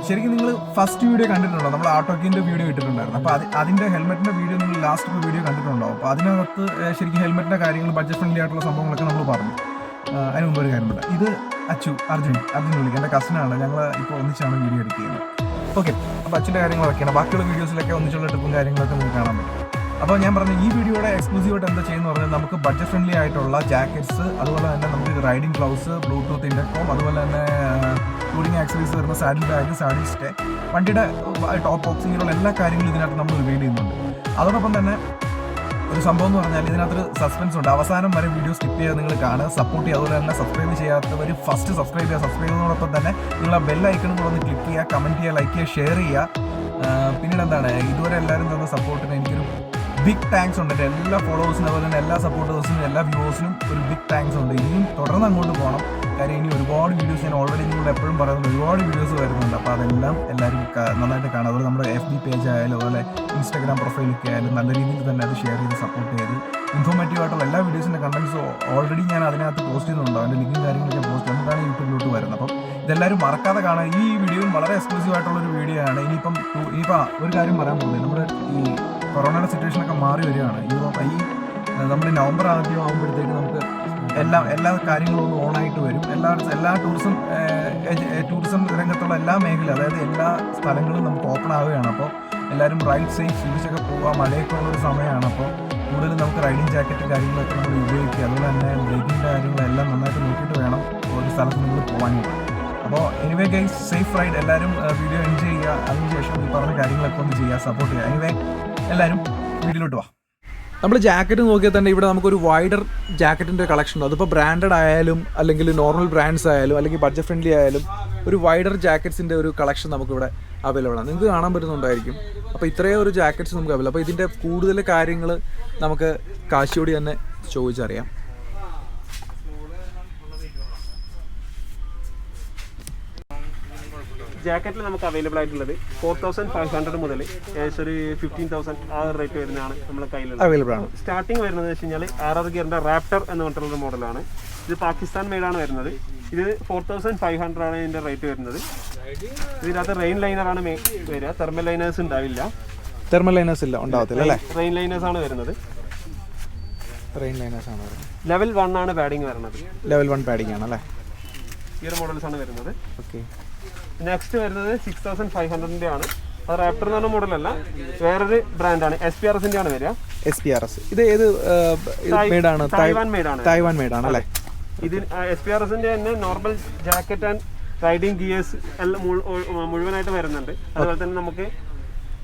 ശരിക്കും നിങ്ങൾ first video കണ്ടിട്ടുണ്ടോ? നമ്മൾ autoqueen വീഡിയോ ഇട്ടിട്ടുണ്ടായിരുന്നു. അപ്പോൾ അതിൻ്റെ ഹെൽമെറ്റിൻ്റെ വീഡിയോ നിങ്ങൾ ലാസ്റ്റ് വീഡിയോ കണ്ടിട്ടുണ്ടോ? അപ്പോൾ അതിനകത്ത് ശരിക്കും ഹെൽമെറ്റിൻ്റെ കാര്യങ്ങൾ ബഡ്ജറ്റ് ഫ്രണ്ട്ലി ആയിട്ടുള്ള സംഭവങ്ങളൊക്കെ നമ്മൾ പറഞ്ഞു. അതിന് മുമ്പ് ഒരു കാര്യമുണ്ട്. ഇത് അർജുൻ വിളിക്കുക, എൻ്റെ കസിനാണ്. ഞങ്ങൾ ഇപ്പോൾ ഒന്നിച്ചാണ് വീഡിയോ എഡിറ്റ് ചെയ്യുന്നത്. ഓക്കെ, അപ്പോൾ അച്ഛൻ്റെ കാര്യങ്ങളൊക്കെയാണ്. ബാക്കിയുള്ള വീഡിയോസിലൊക്കെ ഒന്നിച്ചുള്ള ട്രിപ്പും കാര്യങ്ങളൊക്കെ നിങ്ങൾക്ക് കാണാൻ പറ്റും. അപ്പോൾ ഞാൻ പറഞ്ഞു ഈ വീഡിയോയുടെ എക്സ്ക്ലൂസീവായിട്ട് എന്താ ചെയ്യുന്നത് പറഞ്ഞാൽ നമുക്ക് ബഡ്ജറ്റ് ഫ്രണ്ട്ലി ആയിട്ടുള്ള ജാക്കറ്റ്സ്, അതുപോലെ തന്നെ നമുക്ക് റൈഡിംഗ് ഗ്ലൗസ്, ബ്ലൂടൂത്ത് ഇൻ്റർകോം, അതുപോലെ തന്നെ ടൂറിംഗ് ആക്സസറീസ് വരുന്ന സാഡിൽ ബാഗ്, സാഡിൽ സ്റ്റേ, വണ്ടിയുടെ ടോപ്പ് ബോക്സ്, ഇങ്ങനെയുള്ള എല്ലാ കാര്യങ്ങളും ഇതിനകത്ത് നമ്മൾ റിവീൽ ചെയ്യുന്നുണ്ട്. അതോടൊപ്പം തന്നെ ഒരു സംഭവം എന്ന് പറഞ്ഞാൽ ഇതിനകത്തൊരു സസ്പെൻസ് ഉണ്ട്. അവസാനം വരെ വീഡിയോ സ്കിപ്പ് ചെയ്ത് നിങ്ങൾ കാണുക, സപ്പോർട്ട് ചെയ്യുക. അതുപോലെ തന്നെ സബ്സ്ക്രൈബ് ചെയ്യാത്തവർ ഫസ്റ്റ് സബ്സ്ക്രൈബ് ചെയ്യുക. സബ്സ്ക്രൈബ് ചെയ്യുന്നതോടൊപ്പം തന്നെ നിങ്ങൾ ആ ബെൽ ഐക്കണും കൂടെ ഒന്ന് ക്ലിക്ക് ചെയ്യുക, കമൻറ്റ് ചെയ്യുക, ലൈക്ക് ചെയ്യുക, ഷെയർ ചെയ്യുക. പിന്നീട് എന്താണ്, ഇതുവരെ എല്ലാവരും തന്ന സപ്പോർട്ടിന് എനിക്കൊരു ബിഗ് താങ്ക്സ് ഉണ്ട്. എൻ്റെ എല്ലാ ഫോളോവേഴ്സിനും അതുപോലെ തന്നെ എല്ലാ സപ്പോർട്ടേഴ്സിനും എല്ലാ വ്യൂവേഴ്സിനും ഒരു ബിഗ് താങ്ക്സ് ഉണ്ട്. ഇനിയും തുടർന്ന് അങ്ങോട്ട് പോകണം. കാര്യം ഇനി ഒരുപാട് വീഡിയോസ് ഞാൻ ഓൾറെഡി നിങ്ങൾ എപ്പോഴും പറയുന്നത് ഒരുപാട് വീഡിയോസ് വരുന്നുണ്ട്. അപ്പോൾ അതെല്ലാം എല്ലാവരും നന്നായിട്ട് കാണാം. അതുപോലെ നമ്മുടെ FB പേജ് ആയാലും അതുപോലെ ഇൻസ്റ്റാഗ്രാം പ്രൊഫൈലൊക്കെ ആയാലും നല്ല രീതിയിൽ തന്നെ അത് ഷെയർ ചെയ്ത് സപ്പോർട്ട് ചെയ്ത് ഇൻഫോർമേറ്റീവ് ആയിട്ടുള്ള എല്ലാ വീഡിയോസിൻ്റെ കണ്ടൻസ് ഓൾറെഡി ഞാൻ അതിനകത്ത് പോസ്റ്റ് ചെയ്യുന്നുണ്ടോ, അതിൻ്റെ ലിങ്കും കാര്യങ്ങളൊക്കെ പോസ്റ്റ് എന്നിട്ടാണ് യൂട്യൂബിലോട്ട് വരുന്നത്. അപ്പം ഇതെല്ലാവരും മറക്കാതെ കാണാം. ഈ വീഡിയോയും വളരെ എക്സ്ക്ലൂസീവ് ആയിട്ടുള്ളൊരു വീഡിയോ ആണ്. ഇനിയിപ്പോൾ ഒരു കാര്യം പറയാൻ പോകുന്നത്, നമ്മുടെ ഈ കൊറോണയുടെ സിറ്റുവേഷനൊക്കെ മാറി വരികയാണ്. നമ്മൾ നവംബർ ആദ്യം ആകുമ്പോഴത്തേക്ക് നമുക്ക് എല്ലാ കാര്യങ്ങളും ഒന്ന് ഓണായിട്ട് വരും. എല്ലാ ടൂറിസം രംഗത്തുള്ള എല്ലാ മേഖല, അതായത് എല്ലാ സ്ഥലങ്ങളും നമുക്ക് ഓപ്പൺ ആവുകയാണ്. അപ്പോൾ എല്ലാവരും റൈഡ് സേഫ് സൂക്ഷിച്ചൊക്കെ പോവുക. മഴയൊക്കെ ഉള്ളൊരു സമയമാണ്. അപ്പോൾ കൂടുതലും നമുക്ക് റൈഡിങ് ജാക്കറ്റ് കാര്യങ്ങളൊക്കെ നമ്മൾ ഉപയോഗിക്കുക. അതുപോലെ തന്നെ ബ്രേക്കിൻ്റെ കാര്യങ്ങളെല്ലാം നന്നായിട്ട് നോക്കിയിട്ട് വേണം ഒരു സ്ഥലത്ത് നിങ്ങൾ പോകാനും. അപ്പോൾ എനിവേ ഗൈസ്, സേഫ് റൈഡ്. എല്ലാവരും വീഡിയോ എൻജോയ് ചെയ്യുക. അതിനുശേഷം ഈ പറഞ്ഞ കാര്യങ്ങളൊക്കെ ഒന്ന് ചെയ്യുക, സപ്പോർട്ട് ചെയ്യുക. എനിവേ എല്ലാവരും വീഡിയോയിലോട്ട് വാ. നമ്മൾ ജാക്കറ്റ് നോക്കിയാൽ തന്നെ ഇവിടെ നമുക്കൊരു വൈഡർ ജാക്കറ്റിൻ്റെ കളക്ഷൻ ഉണ്ട്. അതിപ്പോൾ ബ്രാൻഡഡ് ആയാലും അല്ലെങ്കിൽ നോർമൽ ബ്രാൻഡ്സ് ആയാലും അല്ലെങ്കിൽ ബഡ്ജറ്റ് ഫ്രണ്ട്ലി ആയാലും ഒരു വൈഡർ ജാക്കറ്റ്സിൻ്റെ ഒരു കളക്ഷൻ നമുക്കിവിടെ അവൈലബിൾ ആണ്. നിങ്ങൾക്ക് കാണാൻ പറ്റുന്നുണ്ടായിരിക്കും. അപ്പോൾ ഇത്രയും ഒരു ജാക്കറ്റ്സ് നമുക്ക് അവൈലബിൾ. അപ്പോൾ ഇതിൻ്റെ കൂടുതൽ കാര്യങ്ങൾ നമുക്ക് കാശിയോട് തന്നെ ചോദിച്ചറിയാം. ജാക്കറ്റിൽ നമുക്ക് അവൈലബിൾ ആയിട്ടുള്ളത് 4500 മുതൽ ഏകദേശം ഒരു 15,000 ആ റേറ്റ് വരുന്നതാണ് നമ്മുടെ കയ്യിലുള്ളത്. അവൈലബിൾ ആണ്. സ്റ്റാർട്ടിങ് വരുന്നത് വെച്ച് കഴിഞ്ഞാൽ ARR ഗിയറിൻ്റെ റാപ്റ്റർ എന്ന് പറഞ്ഞിട്ടുള്ള മോഡലാണ്. ഇത് പാകിസ്ഥാൻ മെയ്ഡാണ് വരുന്നത്. ഇത് 4500 ആണ് ഇതിൻ്റെ റേറ്റ് വരുന്നത്. ഇതിനകത്ത് റെയിൻ ലൈനറാണ് വരിക, തെർമൽ ലൈനേഴ്സ് ഉണ്ടാവില്ല. തെർമൽ ലൈനേഴ്സ് ഇല്ല, ഉണ്ടാവത്തില്ല അല്ലേ? റെയിൻ ലൈനേഴ്സ് ആണ് വരുന്നത്. റെയിൻ ലൈനേഴ്സ് ആണ് വരുന്നത്. ലെവൽ 1 ആണ് പാഡിങ് വരുന്നത്. ലെവൽ 1 പാഡിങ് ആണ് അല്ലേ? ഈ ഒരു മോഡൽസ് ആണ് വരുന്നത്. ഓക്കെ. നെക്സ്റ്റ് വരുന്നത് 6500 ആണ്. അത് റാപ്റ്റർ എന്ന് പറഞ്ഞ മോഡലല്ല, വേറൊരു ബ്രാൻഡാണ്. SPRS ആണ് വരിക. SPRS ഇത് ഏത് മെയ്ഡാണ്? തായ്വാൻ മെയ്ഡാണ് അല്ലേ? ഇത് SPRS തന്നെ normal jacket and riding gears എല്ലാം മുഴുവനായിട്ട് വരുന്നുണ്ട്. അതുപോലെ തന്നെ നമുക്ക്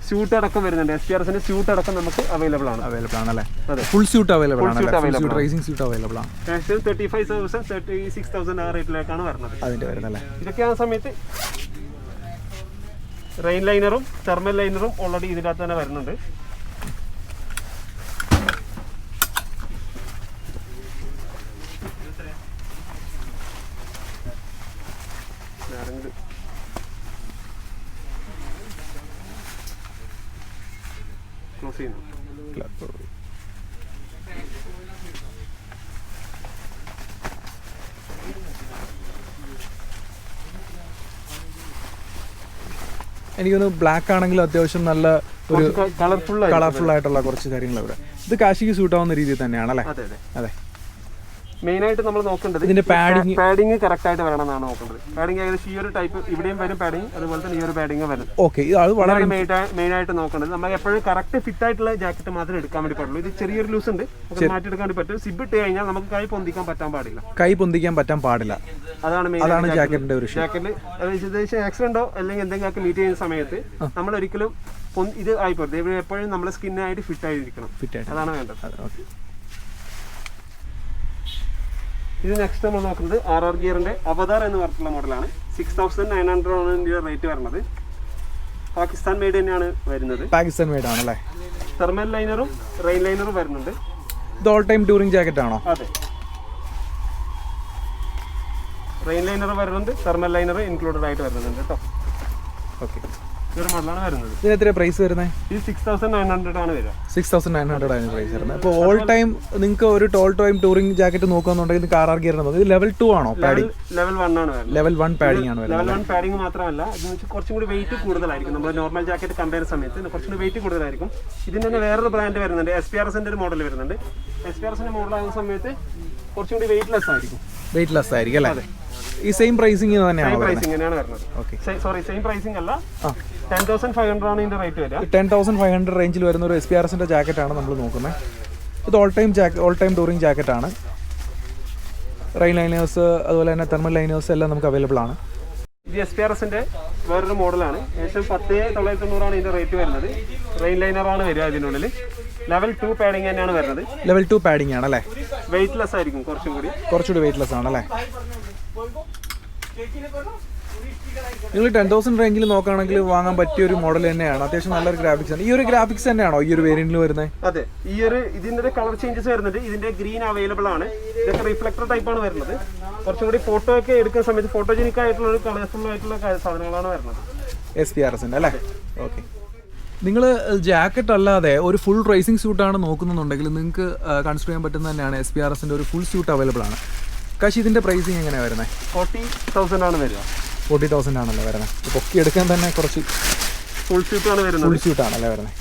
സ്യൂട്ട് അടക്കം വരുന്നുണ്ട്. SPRS സ്യൂട്ട് അടക്കം നമുക്ക് അവൈലബിൾ ആണ് അല്ലേ? അതെ, ഫുൾ സ്യൂട്ട് അവൈലബിൾ ആണ്. റേസിംഗ് സ്യൂട്ട് അവൈലബിൾ ആണ്. 35,000 36,000 ആ റേറ്റിലേക്കാണ് വരുന്നത്. അതിന്റെ വരുന്നല്ലേ? ഇതൊക്കെ ആ സമയത്ത് റെയിൻ ലൈനറും തെർമൽ ലൈനറും ഓൾറെഡി ഇതിനകത്ത് തന്നെ വരുന്നുണ്ട്. ക്ലോസ് ചെയ്യുന്നു. എനിക്കൊന്ന് ബ്ലാക്ക് ആണെങ്കിലും അത്യാവശ്യം നല്ല ഒരു കളർഫുൾ ആയിട്ടുള്ള കുറച്ച് കാര്യങ്ങൾ ഇവിടെ. ഇത് കാശിക്ക് സൂട്ട് ആവുന്ന രീതിയിൽ തന്നെയാണ് അല്ലേ? അതെ. മെയിനായിട്ട് നമ്മൾ നോക്കേണ്ടത് ഇതിന്റെ പാഡിങ് കറക്റ്റ് ആയിട്ട് വരണം എന്നാണ് നോക്കേണ്ടത്. പാഡിങ് ഏകദേശം ഈ ഒരു ടൈപ്പ് ഇവിടെയും വരും പാഡിങ്, അതുപോലെ തന്നെ ഈ ഒരു പാഡിങ് വരും. ഓക്കെ, അത് വളരെ മെയിനായിട്ട് നോക്കേണ്ടത്. നമ്മൾ എപ്പോഴും കറക്റ്റ് ഫിറ്റ് ആയിട്ടുള്ള ജാക്കറ്റ് മാത്രമേ എടുക്കാൻ വേണ്ടി പാടുള്ളൂ. ഇത് ചെറിയൊരു ലൂസ് ഉണ്ട്, മാറ്റിയെടുക്കാൻ വേണ്ടി പറ്റും. സിബ് ഇട്ട് കഴിഞ്ഞാൽ നമുക്ക് കൈ പൊന്തിക്കാൻ പറ്റാൻ പാടില്ല. അതാണ് ജാക്കറ്റിന്റെ ഒരു ജാക്കറ്റ്. ഏകദേശം ആക്സിഡന്റോ അല്ലെങ്കിൽ എന്തെങ്കിലും മീറ്റ് ചെയ്യുന്ന സമയത്ത് നമ്മൾ ഒരിക്കലും ഇത് ആയിപ്പോട്ടെ, എപ്പോഴും നമ്മുടെ സ്കിന്നായിട്ട് ഫിറ്റ് ആയിരിക്കണം. അതാണ് വേണ്ടത്. ഇത് നെക്സ്റ്റ് നമ്മൾ നോക്കുന്നത് RR ഗിയറിന്റെ അവതാർ എന്ന് പറഞ്ഞിട്ടുള്ള മോഡലാണ്. 6900 ആണ് ഇതിന്റെ റേറ്റ് വരുന്നത്. പാകിസ്ഥാൻ മെയ്ഡ് തന്നെയാണ് വരുന്നത്. പാകിസ്ഥാൻ മെയ്ഡ് ആണല്ലേ? തെർമൽ ലൈനറും റെയിൻ ലൈനറും വരുന്നുണ്ട്. ഇത് ഓൾ ടൈം ടൂറിംഗ് ജാക്കറ്റ് ആണോ? അതെ, റെയിൻ ലൈനർ വരുന്നുണ്ട്, തെർമൽ ലൈനർ ഇൻക്ലൂഡഡ് ആയിട്ട് വരുന്നുണ്ട് കേട്ടോ. ഓക്കെ. ഇതൊരു മോഡലാണ് വരുന്നത്. ഇതിന് എത്ര പ്രൈസ് വരുന്നത്? ഇത് 6900 ആണ് വരിക. 6900 ആണ് പ്രൈസ് വരുന്നത്. അപ്പോൾ ഓൾ ടൈം നിങ്ങൾക്ക് ഒരു ടോൾ ടൈം ടൂറിംഗ് ജാക്കറ്റ് നോക്കുകയാണെന്നുണ്ടെങ്കിൽ ഇത് കാർ ഗിയർ ഇത് ലെവൽ 2 ആണോ പാഡിംഗ്? ലെവൽ 1 ആണ് വരുന്നത്. ലെവൽ 1 പാഡിംഗ് ആണ് വരുന്നത്. ലെവൽ 1 പാഡിംഗ് മാത്രമല്ല, ഇതെന്ന് വെച്ചാൽ കുറച്ചും കൂടി വെയിറ്റ് കൂടുതലായിരിക്കും. നമ്മൾ നോർമൽ ജാക്കറ്റ് കമ്പയർ സമയത്ത് കുറച്ചും കൂടി വെയിറ്റ് കൂടുതലായിരിക്കും. ഇതിന് തന്നെ വേറൊരു ബ്രാൻഡ് വരുന്നുണ്ട്, SPRSന്റെ ഒരു മോഡൽ വരുന്നുണ്ട്. SPRSന്റെ മോഡൽ ആകുന്ന സമയത്ത് കുറച്ചും കൂടി വെയിറ്റ്ലെസ് ആയിരിക്കും. വെയിറ്റ്ലെസ് ആയിരിക്കും അല്ലേ? ഈ സെയിം പ്രൈസിംഗ് തന്നെയാണ് വരുന്നത്. സോറി, സെയിം പ്രൈസിംഗ് അല്ല. 10,500 ആണ് ഇതിന്റെ റേറ്റ് വരിക. 10,500 റേഞ്ചിൽ വരുന്ന ഒരു SPRSന്റെ ജാക്കറ്റ് ആണ് നമ്മൾ നോക്കുന്നത്. ഇത് ഓൾ ടൈം ടൂറിംഗ് ജാക്കറ്റ് ആണ്. റെയിൻ ലൈനേഴ്സ് അതുപോലെ തന്നെ തെർമൽ ലൈനേഴ്സ് എല്ലാം നമുക്ക് അവൈലബിൾ ആണ്. ഇത് SPRSന്റെ വേറൊരു മോഡലാണ്. ഏകദേശം 10,990 ആണ് ഇതിന്റെ റേറ്റ് വരുന്നത്. റെയിൻ ലൈനർ ആണ് വരിക ഇതിനുള്ളിൽ. ലെവൽ 2 പാഡിംഗ് തന്നെയാണ് വരുന്നത്. ലെവൽ 2 പാഡിംഗ് ആണല്ലേ? വെയിറ്റ്ലെസ് ആയിരിക്കും, കുറച്ചുകൂടി വെയിറ്റ്ലെസ് ആണല്ലേ? നിങ്ങൾ 10,000 റേഞ്ചിൽ നോക്കുകയാണെങ്കിൽ വാങ്ങാൻ പറ്റിയ ഒരു മോഡൽ തന്നെയാണ്. അത്യാവശ്യം നല്ലൊരു ഗ്രാഫിക്സ് ആണ്. ഈ ഒരു ഗ്രാഫിക്സ് തന്നെയാണോ ഈ ഒരു വേരിയന്റിൽ വരുന്നത്? അതെ, ഇതിന്റെ കളർ ചേഞ്ചസ് വരുന്നുണ്ട്. ഇതിന്റെ ഗ്രീൻ അവൈലബിൾ ആണ്. ഇതൊക്കെ റിഫ്ലക്ടർ ടൈപ്പ് ആണ് വരുന്നത്. കുറച്ചും കൂടി ഫോട്ടോ ഒക്കെ എടുക്കുന്ന സമയത്ത് ഫോട്ടോജനിക് ആയിട്ടുള്ള ഒരു കളർഫുൾ ആയിട്ടുള്ള സാധനങ്ങളാണ് വരുന്നത്. SPRSന്റെ അല്ലേ? ഓക്കെ. നിങ്ങൾ ജാക്കറ്റ് അല്ലാതെ ഒരു ഫുൾ റേസിംഗ് സ്യൂട്ടാണ് നോക്കുന്നുണ്ടെങ്കിൽ നിങ്ങൾക്ക് കൺസിഡർ ചെയ്യാൻ പറ്റുന്ന തന്നെയാണ് SPRSന്റെ ഒരു ഫുൾ സ്യൂട്ട് അവൈലബിൾ ആണ്. കാശ് ഇതിന്റെ പ്രൈസിങ് എങ്ങനെയാണ് വരുന്നത്? 40,000 ആണ് വരിക. 40,000 ആണല്ലേ വരുന്നത്? പൊക്കി എടുക്കാൻ തന്നെ കുറച്ച് ഫുൾ സ്യൂട്ട് ആണ് വരുന്നത്. ഫുൾ സ്യൂട്ട് ആണല്ലേ വരുന്നത്?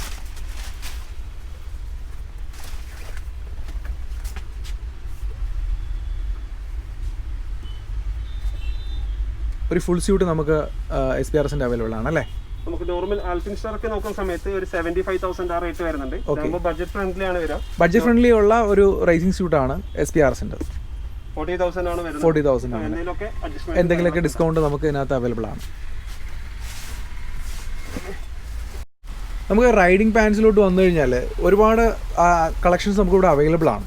ഒരു ഫുൾ സ്യൂട്ട് നമുക്ക് SPRSന്റെ അവൈലബിൾ ആണല്ലേ? നമുക്ക് നോർമൽ ആൽപിൻ സ്റ്റാർ ഒക്കെ നോക്കുന്ന സമയത്ത് ഒരു 75,000 ആ റേറ്റ് വരുന്നുണ്ട്. ബഡ്ജറ്റ് ഫ്രണ്ട്ലി ആണ് വരിക. ബഡ്ജറ്റ് ഫ്രണ്ട്ലി ഉള്ള ഒരു റേസിംഗ് സ്യൂട്ട് ആണ് SPRSന്റെ. 40,000 ആണ് വരുന്നത്. 40,000 ആണ്. എന്തെങ്കിലുമൊക്കെ ഡിസ്കൗണ്ട് നമുക്ക് ഇതിനകത്ത് അവൈലബിൾ ആണ്. നമുക്ക് റൈഡിങ് പാൻസിലോട്ട് വന്നു കഴിഞ്ഞാൽ ഒരുപാട് കളക്ഷൻസ് നമുക്ക് ഇവിടെ അവൈലബിൾ ആണ്.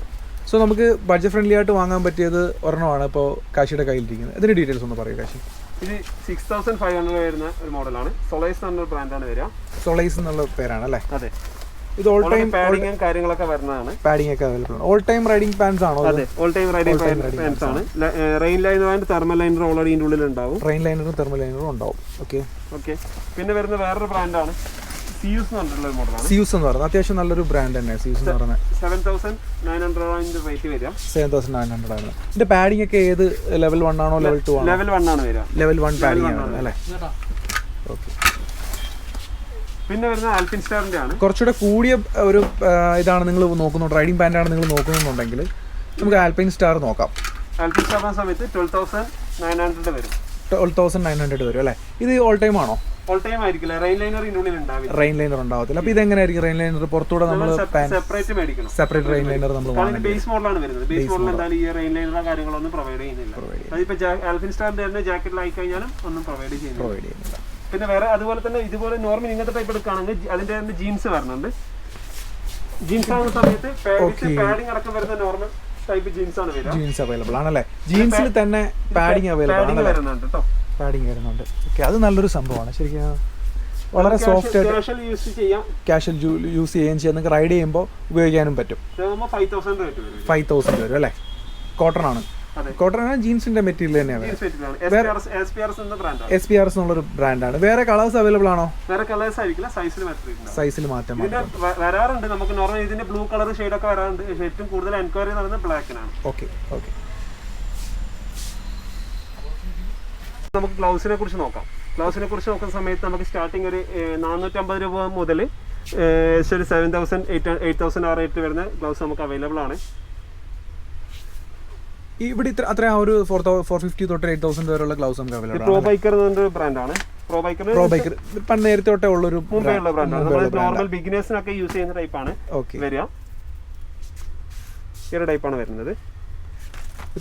സോ നമുക്ക് ബഡ്ജറ്റ് ഫ്രണ്ട്ലി ആയിട്ട് വാങ്ങാൻ പറ്റിയത് ഒരെണ്ണമാണ് ഇപ്പോൾ കാശിയുടെ കയ്യിലിരിക്കുന്നത്. ഇതിന്റെ ഡീറ്റെയിൽസ് ഒന്ന് പറയൂ കാശി. ഇത് 6,500 വരുന്ന ഒരു മോഡലാണ്. സൊളൈസ് എന്ന ബ്രാൻഡാണ് വരിക. സൊളൈസ് എന്നുള്ള പേരാണ് അല്ലേ? അതെ. ഇത് ഓൾ ടൈം പാഡിംഗ് കാര്യങ്ങളൊക്കെ വരുന്നതാണ്. പാഡിംഗ് ഒക്കെ അവൈലബിൾ ആണ്. ഓൾ ടൈം റൈഡിംഗ് പാൻസ് ആണോ? അതെ, ഓൾ ടൈം റൈഡിംഗ് പാൻസ് ആണ്. Rain liner and thermal liner already ഇതിന്റെ ഉള്ളിൽ ഉണ്ടാവും. റെയിൻ ലൈനറും തെർമൽ ലൈനറും ഉണ്ടാവും. ഓക്കെ. പിന്നെ വരുന്ന വേറൊരു ബ്രാൻഡാണ് സിയൂസ് എന്ന് പറഞ്ഞിട്ടുള്ള മോഡലാണ്. സിയൂസ് എന്ന് പറയുന്നത് അത്യാവശ്യം നല്ലൊരു ബ്രാൻഡ് തന്നെ. സിയൂസ് എന്ന് പറയുന്നത് 7,900 റേറ്റ് വരിക. 7,900 ആണ്. ഇതിന്റെ പാഡിംഗ് ഒക്കെ ഏത് ലെവൽ 1 ആണോ ലെവൽ 2 ആണോ? ലെവൽ 1 ആണ് വരിക. ലെവൽ 1 പാഡിംഗ് ആണ് അല്ലേ? ഓക്കെ. പിന്നെ വരുന്ന ആൽപിൻ സ്റ്റാറിന്റെ ആണ്. കുറച്ചുകൂടെ കൂടിയ ഒരു ഇതാണ് നിങ്ങൾ നോക്കുന്നത്, റൈഡിംഗ് പാൻ്റാണ് നിങ്ങൾ നോക്കുന്നുണ്ടെങ്കിൽ നമുക്ക് ആൽപൈൻ സ്റ്റാർ നോക്കാം. ആൽപിൻ സ്റ്റാർ സമയത്ത് 12,900 വരും. 12,900 വരും അല്ലേ? ഇത് ഓൾ ടൈം ആണോ? ഓൾ ടൈം ആയിരിക്കില്ല. റെയിൻ ലൈനർ ഇതിനുള്ളിൽ ഉണ്ടാവില്ല. റെയിൻ ലൈനർ ഉണ്ടാവത്തില്ല. അപ്പോൾ ഇതെങ്ങനെയായിരിക്കും റെയിൻ ലൈനർ? പുറത്തൂടെ നമ്മൾ സെപ്പറേറ്റ് മേടിക്കണം. സെപ്പറേറ്റ് റെയിൻ ലൈനർ നമ്മൾ വാങ്ങണം. ബേസ് മോഡലാണ് വരുന്നത്. ബേസ് മോഡൽ എന്തായാലും ഈ റെയിൻ ലൈനർ കാര്യങ്ങളൊന്നും പ്രൊവൈഡ് ചെയ്യുന്നില്ല. അതിപ്പോൾ ആൽപിൻ സ്റ്റാറിന്റെ തന്നെ ജാക്കറ്റിലായി കഴിഞ്ഞാലും ഒന്നും പ്രൊവൈഡ് ചെയ്യുന്നില്ല. പിന്നെ വേറെ അതുപോലെ തന്നെ ഇതുപോലെ നോർമൽ ഇങ്ങനത്തെ ടൈപ്പ് എടുക്കുകയാണെങ്കിൽ അതിന്റെ തന്നെ ജീൻസ് വരുന്നുണ്ട്. ജീൻസ് ആകുന്ന സമയത്ത് പാഡിംഗ് അടക്കം വരുന്ന നോർമൽ ടൈപ്പ് ജീൻസ് ആണ് വരിക. ജീൻസ് അവൈലബിൾ ആണല്ലേ? ജീൻസിൽ തന്നെ പാഡിംഗ് അവൈലബിൾ ആണ്. വരുന്നുണ്ട് കേട്ടോ. പാഡിംഗ് വരുന്നുണ്ട്. ഓക്കെ, അത് നല്ലൊരു സംഭവമാണ് ശരിക്കും. വളരെ സോഫ്റ്റ് ആയിട്ട് കാഷ്വൽ യൂസ് ചെയ്യുകയും ചെയ്യാം. നിങ്ങൾക്ക് റൈഡ് ചെയ്യുമ്പോൾ ഉപയോഗിക്കാനും പറ്റും. 5,000 വരും അല്ലേ? കോട്ടൺ ആണ്. കോട്ടൺ ആണ് ജീൻസിന്റെ മെറ്റീരിയൽ തന്നെയാണ്. SPRS എന്നുള്ളൊരു ബ്രാൻഡാണ്. വേറെ കളേഴ്സ് അവൈലബിൾ ആണോ? വേറെ കളേഴ്സ് ആയിരിക്കില്ല, സൈസിൽ മാറ്റം വരാറുണ്ട്. നമുക്ക് നോർമൽ ഇതിന്റെ ബ്ലൂ കളർ ഷെയ്ഡ് ഒക്കെ വരാറുണ്ട്. ഏറ്റവും കൂടുതൽ എൻക്വയറി നടന്നത് ബ്ലാക്കിനാണ്. ഓക്കെ. നമുക്ക് ഗ്ലൗസിനെ കുറിച്ച് നോക്കാം. ഗ്ലൗസിനെ കുറിച്ച് നോക്കുന്ന സമയത്ത് നമുക്ക് സ്റ്റാർട്ടിങ് ഒരു 450 രൂപ മുതൽ ഒരു 7,000 8,000 ആ റേറ്റ് വരുന്ന ഗ്ലൗസ് നമുക്ക് അവൈലബിൾ ആണ്. ഇവിടെ അത്ര ഒരു 450 തൊട്ട് 8,000 വരെയുള്ള ഗ്ലൗസ് നമുക്ക് അവൈലബിൾ ആണ്. പ്രോ ബൈക്കർ എന്നൊരു ബ്രാൻഡാണ്. പ്രോ ബൈക്കർ പണ്ട് നേരത്തെ തൊട്ടേ ഉള്ളൊരു മുമ്പേയുള്ള ബ്രാൻഡാണ്. നമ്മൾ നോർമൽ ബിഗിനേഴ്സിനൊക്കെ യൂസ് ചെയ്യുന്ന ടൈപ്പാണ് വരിക. ഈ ഒരു ടൈപ്പാണ് വരുന്നത്.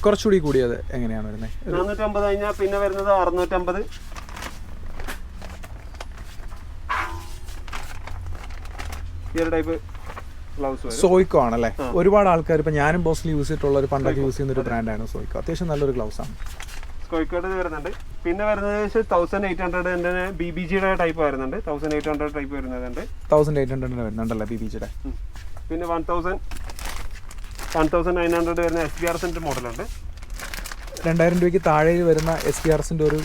കുറച്ചുകൂടി കൂടിയത് എങ്ങനെയാണ് വരുന്നത്? 450 കഴിഞ്ഞാൽ പിന്നെ വരുന്നത് 650. ഈ ഒരു ടൈപ്പ് സോയിക്കോ ആണല്ലേ? ഒരുപാട് ആൾക്കാർ ഇപ്പൊ ഞാനും ബോസിൽ യൂസ് ചെയ്തിട്ടുള്ള ഒരു പണ്ടൊക്കെ യൂസ് ചെയ്യുന്ന ഒരു ബ്രാൻഡാണ് സോയിക്കോ. അത്യാവശ്യം നല്ലൊരു ഗ്ലൗസ് ആണ്. സോയിക്കോയുടെ വരുന്നുണ്ട്. പിന്നെ വരുന്നത് 1,800 BBGയുടെ ടൈപ്പ് വരുന്നുണ്ട്. 1,800 ടൈപ്പ് വരുന്നുണ്ട്. 1,800 വരുന്നുണ്ടല്ലേ BBGയുടെ? പിന്നെ 1,900 വരുന്ന SPRSന്റെ മോഡലുണ്ട്. 2,000 രൂപയ്ക്ക് താഴെ വരുന്ന SPRSന്റെ ഒരു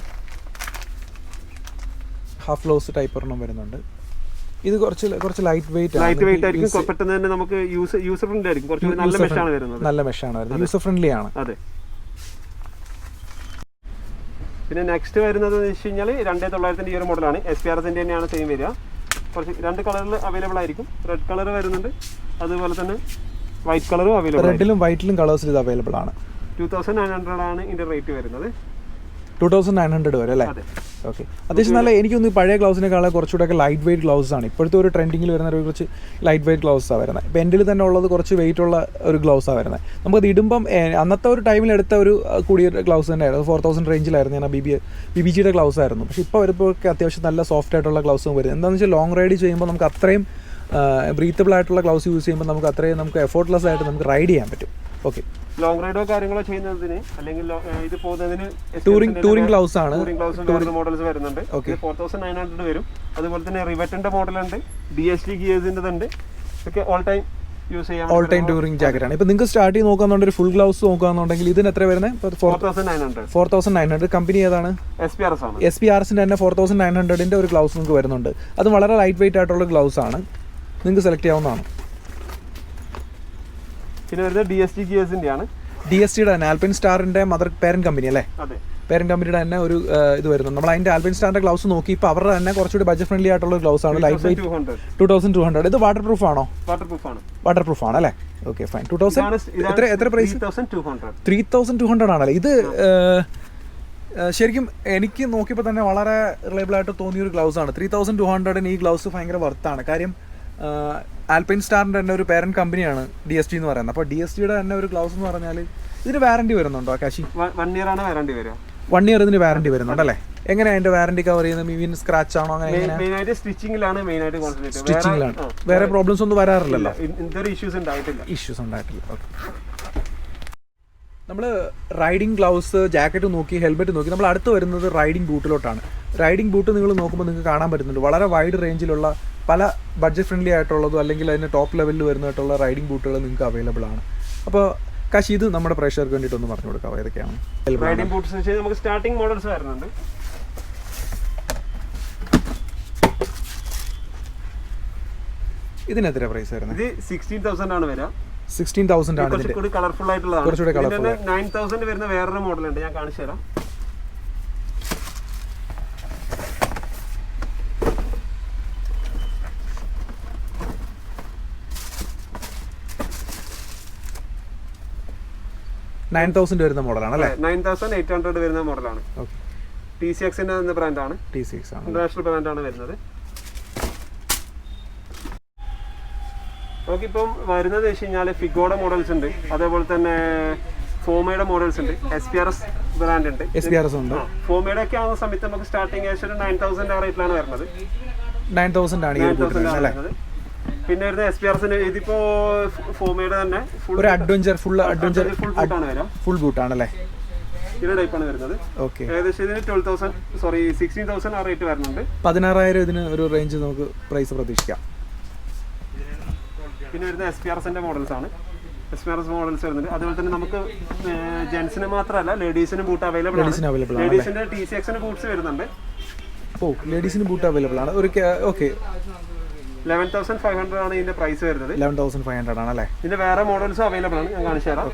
ഹാഫ് ഗ്ലൗസ് ടൈപ്പ് ഒരെണ്ണം വരുന്നുണ്ട്. ഇത് കുറച്ച് ലൈറ്റ് വെയിറ്റ് ആയിരിക്കും, പെട്ടെന്ന് തന്നെ നമുക്ക് യൂസർ ഫ്രണ്ട്ലി ആയിരിക്കും, കുറച്ച് നല്ല മെഷാണ് വരുന്നത്. നല്ല മെഷാണ് വരുന്നത്, യൂസർ ഫ്രണ്ട്ലി ആണ്. അതെ. പിന്നെ നെക്സ്റ്റ് വരുന്നത് എന്ന് വെച്ച് കഴിഞ്ഞാൽ 2900 ഈ ഒരു മോഡലാണ്. SPRS തന്നെയാണ് സെയിം വരിക. കുറച്ച് 2 കളറിൽ അവൈലബിൾ ആയിരിക്കും. റെഡ് കളർ വരുന്നുണ്ട്, അതുപോലെ തന്നെ വൈറ്റ് കളറും അവൈലബിൾ. റെഡിലും വൈറ്റിലും കളേഴ്സിൽ ഇത് അവൈലബിൾ ആണ്. 2900 ആണ് ഇതിന്റെ റേറ്റ് വരുന്നത്. 2900 വരെ അല്ലേ? ഓക്കെ. അത്യാവശ്യം നല്ല, എനിക്കൊന്ന് പഴയ ഗ്ലൗസിനേക്കാളും കുറച്ചുകൂടെ ലൈറ്റ് വെയിറ്റ് ഗ്ലൗസ് ആണ് ഇപ്പോഴത്തെ ഒരു ട്രെൻഡിങ്ങിൽ വരുന്ന ഒരു കുറച്ച് ലൈറ്റ് വെയിറ്റ് ഗ്ലൗസാണ് വരുന്നത്. ഇപ്പോൾ എൻ്റെ തന്നെ ഉള്ളത് കുറച്ച് വെയിറ്റ് ഉള്ള ഒരു ഗ്ലൗസാണ് വരുന്നത്. നമുക്കത് ഇടുമ്പം അന്നത്തെ ഒരു ടൈമിൽ എടുത്ത ഒരു കൂടിയ ഗ്ലൗസ് തന്നെയായിരുന്നു. 4000 റേഞ്ചിലായിരുന്നു ഞാൻ BBGയുടെ ഗ്ലൗസ് ആയിരുന്നു. പക്ഷേ ഇപ്പോൾ വരുമ്പോൾ അത്യാവശ്യം നല്ല സോഫ്റ്റ് ആയിട്ടുള്ള ഗ്ലൗസും വരുന്നത്. എന്താണെന്ന് വെച്ചാൽ ലോങ് റൈഡ് ചെയ്യുമ്പോൾ നമുക്ക് അത്രയും ബ്രീത്തബിൾ ആയിട്ടുള്ള ഗ്ലൗസ് യൂസ് ചെയ്യുമ്പോൾ നമുക്ക് അത്രയും നമുക്ക് എഫോർട്ട്ലെസ് ആയിട്ട് നമുക്ക് റൈഡ് ചെയ്യാൻ പറ്റും. ഓക്കെ. ലോങ് റൈഡോ കാര്യങ്ങളോ ചെയ്യുന്നതിന് അല്ലെങ്കിൽ ഇത് പോകുന്നതിന് ടൂറിംഗ് ഗ്ലൗസ് ആണ്. മോഡൽസ് വരുന്നുണ്ട്. 4900 വരും. അതുപോലെ തന്നെ റിവറ്റിന്റെ മോഡലുണ്ട്, DSG ഗിയേഴ്സിന്റെ ഉണ്ട്. ഒക്കെ ഓൾ ടൈം യൂസ് ചെയ്യാം, ഓൾ ടൈം ടൂറിംഗ് ജാക്കറ്റ് ആണ്. ഇപ്പൊ നിങ്ങൾക്ക് സ്റ്റാർട്ട് ചെയ്ത് നോക്കാന്നുണ്ടെങ്കിൽ ഒരു ഫുൾ ഗ്ലൗസ് നോക്കുകയാണെന്നുണ്ടെങ്കിൽ ഇതിന് എത്ര വരുന്നത്? 4900. കമ്പനി ഏതാണ്? SPRSന്റെ തന്നെ 4900ന്റെ ഒരു ഗ്ലൗസ് നിങ്ങൾക്ക് വരുന്നുണ്ട്. അത് വളരെ ലൈറ്റ് വെയിറ്റ് ആയിട്ടുള്ള ഗ്ലൗസ് ആണ്, നിങ്ങൾക്ക് സെലക്ട് ചെയ്യാവുന്നതാണ്. പിന്നെ വരുന്നത് DSG ഗിയേഴ്സിന്റെ ആണ്. DSGയുടെ തന്നെ ആൽപൈൻ സ്റ്റാറിന്റെ പേരന്റ് കമ്പനി അല്ലേ? അതെ, പേരന്റ് കമ്പനിയുടെ തന്നെ ഒരു ഇത് വരുന്നുണ്ട്. നമ്മൾ അതിന്റെ ആൽപൈൻ സ്റ്റാറിന്റെ ഗ്ലൗസ് നോക്കി ഇപ്പോൾ അവരുടെ തന്നെ കുറച്ചുകൂടി ബഡ്ജറ്റ് ഫ്രണ്ട്ലി ആയിട്ടുള്ള ഗ്ലൗസ് ആണ്. Light weight 2200. ഇത് വാട്ടർ പ്രൂഫ് ആണോ? വാട്ടർ പ്രൂഫ് ആണ് അല്ലേ? Okay, fine. 2000 എത്ര പ്രൈസ്? 3200 ആണല്ലേ? ഇത് ശരിക്കും എനിക്ക് നോക്കിയപ്പോൾ തന്നെ വളരെ റിലയബിൾ ആയിട്ട് തോന്നിയൊരു ഗ്ലൗസ് ആണ്. 3200 ഈ ഗ്ലൗസ് ഭയങ്കര വർത്താണ്. കാര്യം ആൽപൈൻ സ്റ്റാറിൻ്റെ തന്നെ ഒരു പേരന്റ് കമ്പനിയാണ് DSG എന്ന് പറയുന്നത്. അപ്പോൾ DSGയുടെ തന്നെ ഒരു ഗ്ലൗസ് എന്ന് പറഞ്ഞാൽ ഇതിന് വാറണ്ടി വരുന്നുണ്ടോ ആകാശി? 1 year ആണ് വാറണ്ടി വരിക. 1 year ഇതിന് വാറണ്ടി വരുന്നുണ്ടല്ലേ? എങ്ങനെയാണ് അതിന്റെ വാറണ്ടി കവർ ചെയ്യുന്നത്? മീൻ സ്ക്രാച്ച് ആണോ? അങ്ങനെ സ്റ്റിച്ചിങ്ങിലാണ് വേറെ പ്രോബ്ലംസ് ഒന്നും വരാറില്ലല്ലോ? ഇഷ്യൂസ് ഉണ്ടായിട്ടില്ല. ഓക്കെ. നമ്മൾ റൈഡിങ് ഗ്ലൗസ്, ജാക്കറ്റ് നോക്കി, ഹെൽമെറ്റ് നോക്കി, നമ്മൾ അടുത്ത് വരുന്നത് റൈഡിങ് ബൂട്ടിലോട്ടാണ്. റൈഡിങ് ബൂട്ട് നിങ്ങൾ നോക്കുമ്പോൾ നിങ്ങൾക്ക് കാണാൻ പറ്റുന്നുണ്ട് വളരെ വൈഡ് റേഞ്ചിലുള്ള പല ബഡ്ജറ്റ് ഫ്രണ്ട്ലി ആയിട്ടുള്ളതും അല്ലെങ്കിൽ അതിന് ടോപ്പ് ലെവലിൽ വരുന്നതായിട്ടുള്ള റൈഡിങ് ബൂട്ടുകൾ നിങ്ങൾക്ക് അവൈലബിൾ ആണ്. അപ്പോൾ കാശി, ഇത് നമ്മുടെ പ്രേക്ഷകർക്ക് വേണ്ടിയിട്ട് ഒന്ന് പറഞ്ഞു കൊടുക്കാം, ഏതൊക്കെയാണ് റൈഡിംഗ് ബൂട്ട്സ്? നമുക്ക് സ്റ്റാർട്ടിംഗ് മോഡൽസ് വരുന്നുണ്ട്. ഇതിന് എത്ര പ്രൈസ് വരുന്നത്? ഇത് 16,000 ആണ് വരിക. 16,000 ആണ്. കുറച്ചുകൂടി കളർഫുൾ ആയിട്ടുള്ളതാണ്. കുറച്ചുകൂടി കളർഫുൾ. 9,000 വരുന്ന വേറൊരു മോഡൽ ഉണ്ട്, ഞാൻ കാണിച്ചു തരാം. $9,000 വരുന്ന മോഡലാണ് അല്ലേ? 9,800 വരുന്ന മോഡലാണ്. TCX എന്ന ബ്രാൻഡാണ്. TCX ആണ്, ഇന്റർനാഷണൽ ബ്രാൻഡാണ് വരുന്നത്. നമുക്കിപ്പം വരുന്നത് വെച്ച് കഴിഞ്ഞാൽ ഫിഗോയുടെ മോഡൽസ് ഉണ്ട്, അതേപോലെ തന്നെ ഫോമയുടെ മോഡൽസ് ഉണ്ട്, SPRS ബ്രാൻഡ് ഉണ്ട്. SPRS ഉണ്ട്. ഫോമയുടെ ഒക്കെ ആവുന്ന സമയത്ത് നമുക്ക് സ്റ്റാർട്ടിംഗ് ഏകദേശം 9,000 റേറ്റിലാണ് വരുന്നത്. 9,000 ആണ് ഈ അല്ലേ? പിന്നെ വരുന്ന SPRSന്റെ ഇതിപ്പോ ഫോമയുടെ തന്നെ ഒരു അഡ്വഞ്ചർ ഫുൾ ബൂട്ടാണ് വരാം. ഫുൾ ബൂട്ടാണ് അല്ലേ? ഇതിന്റെ ടൈപ്പാണ് വരുന്നത്. ഓക്കെ. ഏകദേശം ഇതിന് 16,000 ആ റേറ്റ് വരുന്നുണ്ട്. 16,000 ഇതിന് ഒരു റേഞ്ച് നമുക്ക് പ്രൈസ് പ്രതീക്ഷിക്കാം. പിന്നെ വരുന്ന SPRSന്റെ മോഡൽസ് ആണ്. SPRS മോഡൽസ് വരുന്നുണ്ട്. അതുപോലെ തന്നെ നമുക്ക് ജെന്റ്സിന് മാത്രമല്ല ലേഡീസിന് ബൂട്ട് അവൈലബിൾ ആണ്. ലേഡീസിന്റെ TCXന്റെ ബൂട്ട്സ് വരുന്നുണ്ട്. ഓ, ലേഡീസിന് ബൂട്ട് അവൈലബിൾ ആണ്. ഒരു ഓക്കെ. 11,500 ആണ് ഇതിന്റെ പ്രൈസ് വരുന്നത്. 11,500 ആണ് അല്ലേ? ഇതിന്റെ വേറെ മോഡൽസ് അവൈലബിൾ ആണ്, ഞാൻ കാണിച്ചു തരാം.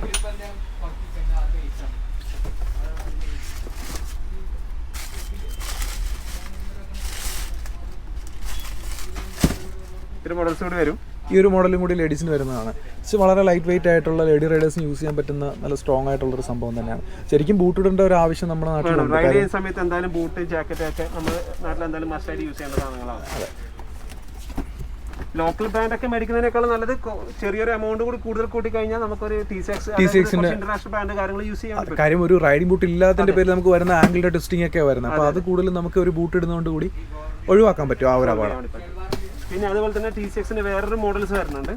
ഇതിന്റെ മോഡൽസ് കൂടി വരും. ഈ ഒരു മോഡലും കൂടി ലേഡീസിന് വരുന്നതാണ്. പക്ഷേ വളരെ ലൈറ്റ് വെയിറ്റ് ആയിട്ടുള്ള ലേഡി റൈഡേഴ്സിന് യൂസ് ചെയ്യാൻ പറ്റുന്ന നല്ല സ്ട്രോങ് ആയിട്ടുള്ളൊരു സംഭവം തന്നെയാണ്. ശരിക്കും ബൂട്ട് ഇടേണ്ട ഒരു ആവശ്യം നമ്മുടെ നാട്ടിലുണ്ട്. റൈഡ് ചെയ്യുന്ന സമയത്ത് എന്തായാലും ബൂട്ട്, ജാക്കറ്റ് ഒക്കെ നമ്മുടെ നാട്ടിൽ എന്തായാലും മസ്റ്റായിട്ട് യൂസ് ചെയ്യേണ്ട സാധനങ്ങളാണ്. ലോക്കൽ ബ്രാൻഡ് ഒക്കെ മേടിക്കുന്നതിനേക്കാൾ നല്ലത് ചെറിയൊരു എമൗണ്ട് കൂടി കൂടുതൽ കൂട്ടി കഴിഞ്ഞാൽ നമുക്കൊരു TCX ഇന്റർനാഷണൽ ബ്രാൻഡ് കാര്യങ്ങൾ യൂസ് ചെയ്യാൻ. കാര്യം ഒരു റൈഡിംഗ് ബൂട്ട് ഇല്ലാത്തതിന്റെ പേരിൽ നമുക്ക് വരുന്ന ആംഗിളിന്റെ ടെസ്റ്റിംഗ് ഒക്കെ വരുന്നത്. അപ്പോൾ അത് കൂടുതൽ നമുക്ക് ഒരു ബൂട്ട് ഇടുന്നതുകൊണ്ട് കൂടി ഒഴിവാക്കാൻ പറ്റും ആ ഒരു അപകടം. പിന്നെ അതുപോലെ തന്നെ TCXന്റെ വേറൊരു മോഡൽസ് വരുന്നുണ്ട്.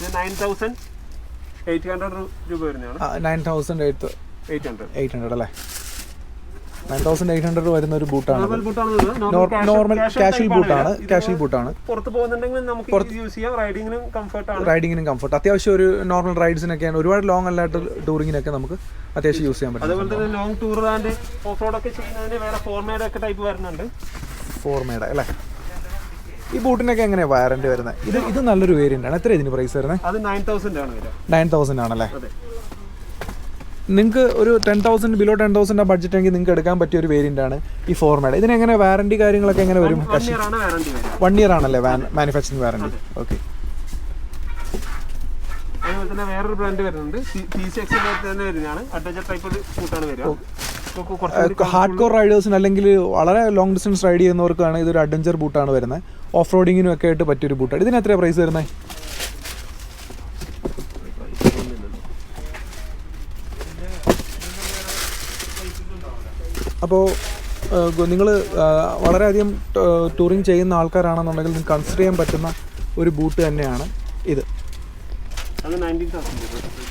9,800 രൂപ വരുന്നതാണ്. 9,800 അല്ലേ? 9800 വരുന്ന ഒരു ബൂട്ടാണ്. നോർമൽ നോർമൽ കാഷ്വൽ ബൂട്ടാണ്. പുറത്ത് പോകുന്നുണ്ടെങ്കിൽ നമുക്ക് യൂസ് ചെയ്യാം. റൈഡിങ്ങിനും കംഫർട്ട്. അത്യാവശ്യം ഒരു നോർമൽ റൈഡ്സിനൊക്കെയാണ്, ഒരുപാട് ലോങ് അല്ലാത്ത ടൂറിങ്ങിനൊക്കെ നമുക്ക് അത്യാവശ്യം യൂസ് ചെയ്യാൻ പറ്റും. അതുപോലെ തന്നെ long tour and off road ഒക്കെ ചെയ്യുന്നതിന് വേറെ ഫോർമേഡ് ഒക്കെ ടൈപ്പ് വരുന്നുണ്ട്. ഫോർമേഡ് അല്ലേ? ഈ ബൂട്ടിനൊക്കെ എങ്ങനെയാണ് വാറന്റി വരുന്നത്? ഇത് നല്ലൊരു വേരിയന്റ് ആണ്. എത്ര ഇതിന് പ്രൈസ് വരുന്നത്? അത് 9000 ആണ് വരിക. 9000 ആണല്ലേ? നിങ്ങൾക്ക് ഒരു 10,000 ബിലോ 10,000 ബഡ്ജറ്റ് എങ്കിൽ നിങ്ങൾക്ക് എടുക്കാൻ പറ്റിയ ഒരു വേരിയന്റ് ആണ് ഈ ഫോർമേഡ്. ഇതിനെങ്ങനെ വാറന്റി കാര്യങ്ങളൊക്കെ എങ്ങനെ വരും? 1 ഇയർ ആണല്ലേ മാനുഫാക്ചറിംഗ് വാറന്റി? ഓക്കെ. അതുപോലെ തന്നെ വേറൊരു ബ്രാൻഡ് വരുന്നുണ്ട്, TCX തന്നെ വരുന്നതാണ്. അഡ്വഞ്ചർ ടൈപ്പ് ബൂട്ടാണ് വരിക. ഹാർഡ് കോർ റൈഡേഴ്സിന് അല്ലെങ്കിൽ വളരെ ലോങ് ഡിസ്റ്റൻസ് റൈഡ് ചെയ്യുന്നവർക്കാണ് ഇതൊരു അഡ്വഞ്ചർ ബൂട്ടാണ് വരുന്നത്. ഓഫ് റോഡിങ്ങിനും ഒക്കെ ആയിട്ട് പറ്റിയൊരു ബൂട്ടാണ്. ഇതിന് എത്രയാണ് പ്രൈസ് വരുന്നത്? അപ്പോൾ നിങ്ങൾ വളരെയധികം ടൂറിങ് ചെയ്യുന്ന ആൾക്കാരാണെന്നുണ്ടെങ്കിൽ നിങ്ങൾക്ക് കൺസിഡർ ചെയ്യാൻ പറ്റുന്ന ഒരു ബൂട്ട് തന്നെയാണ് ഇത്.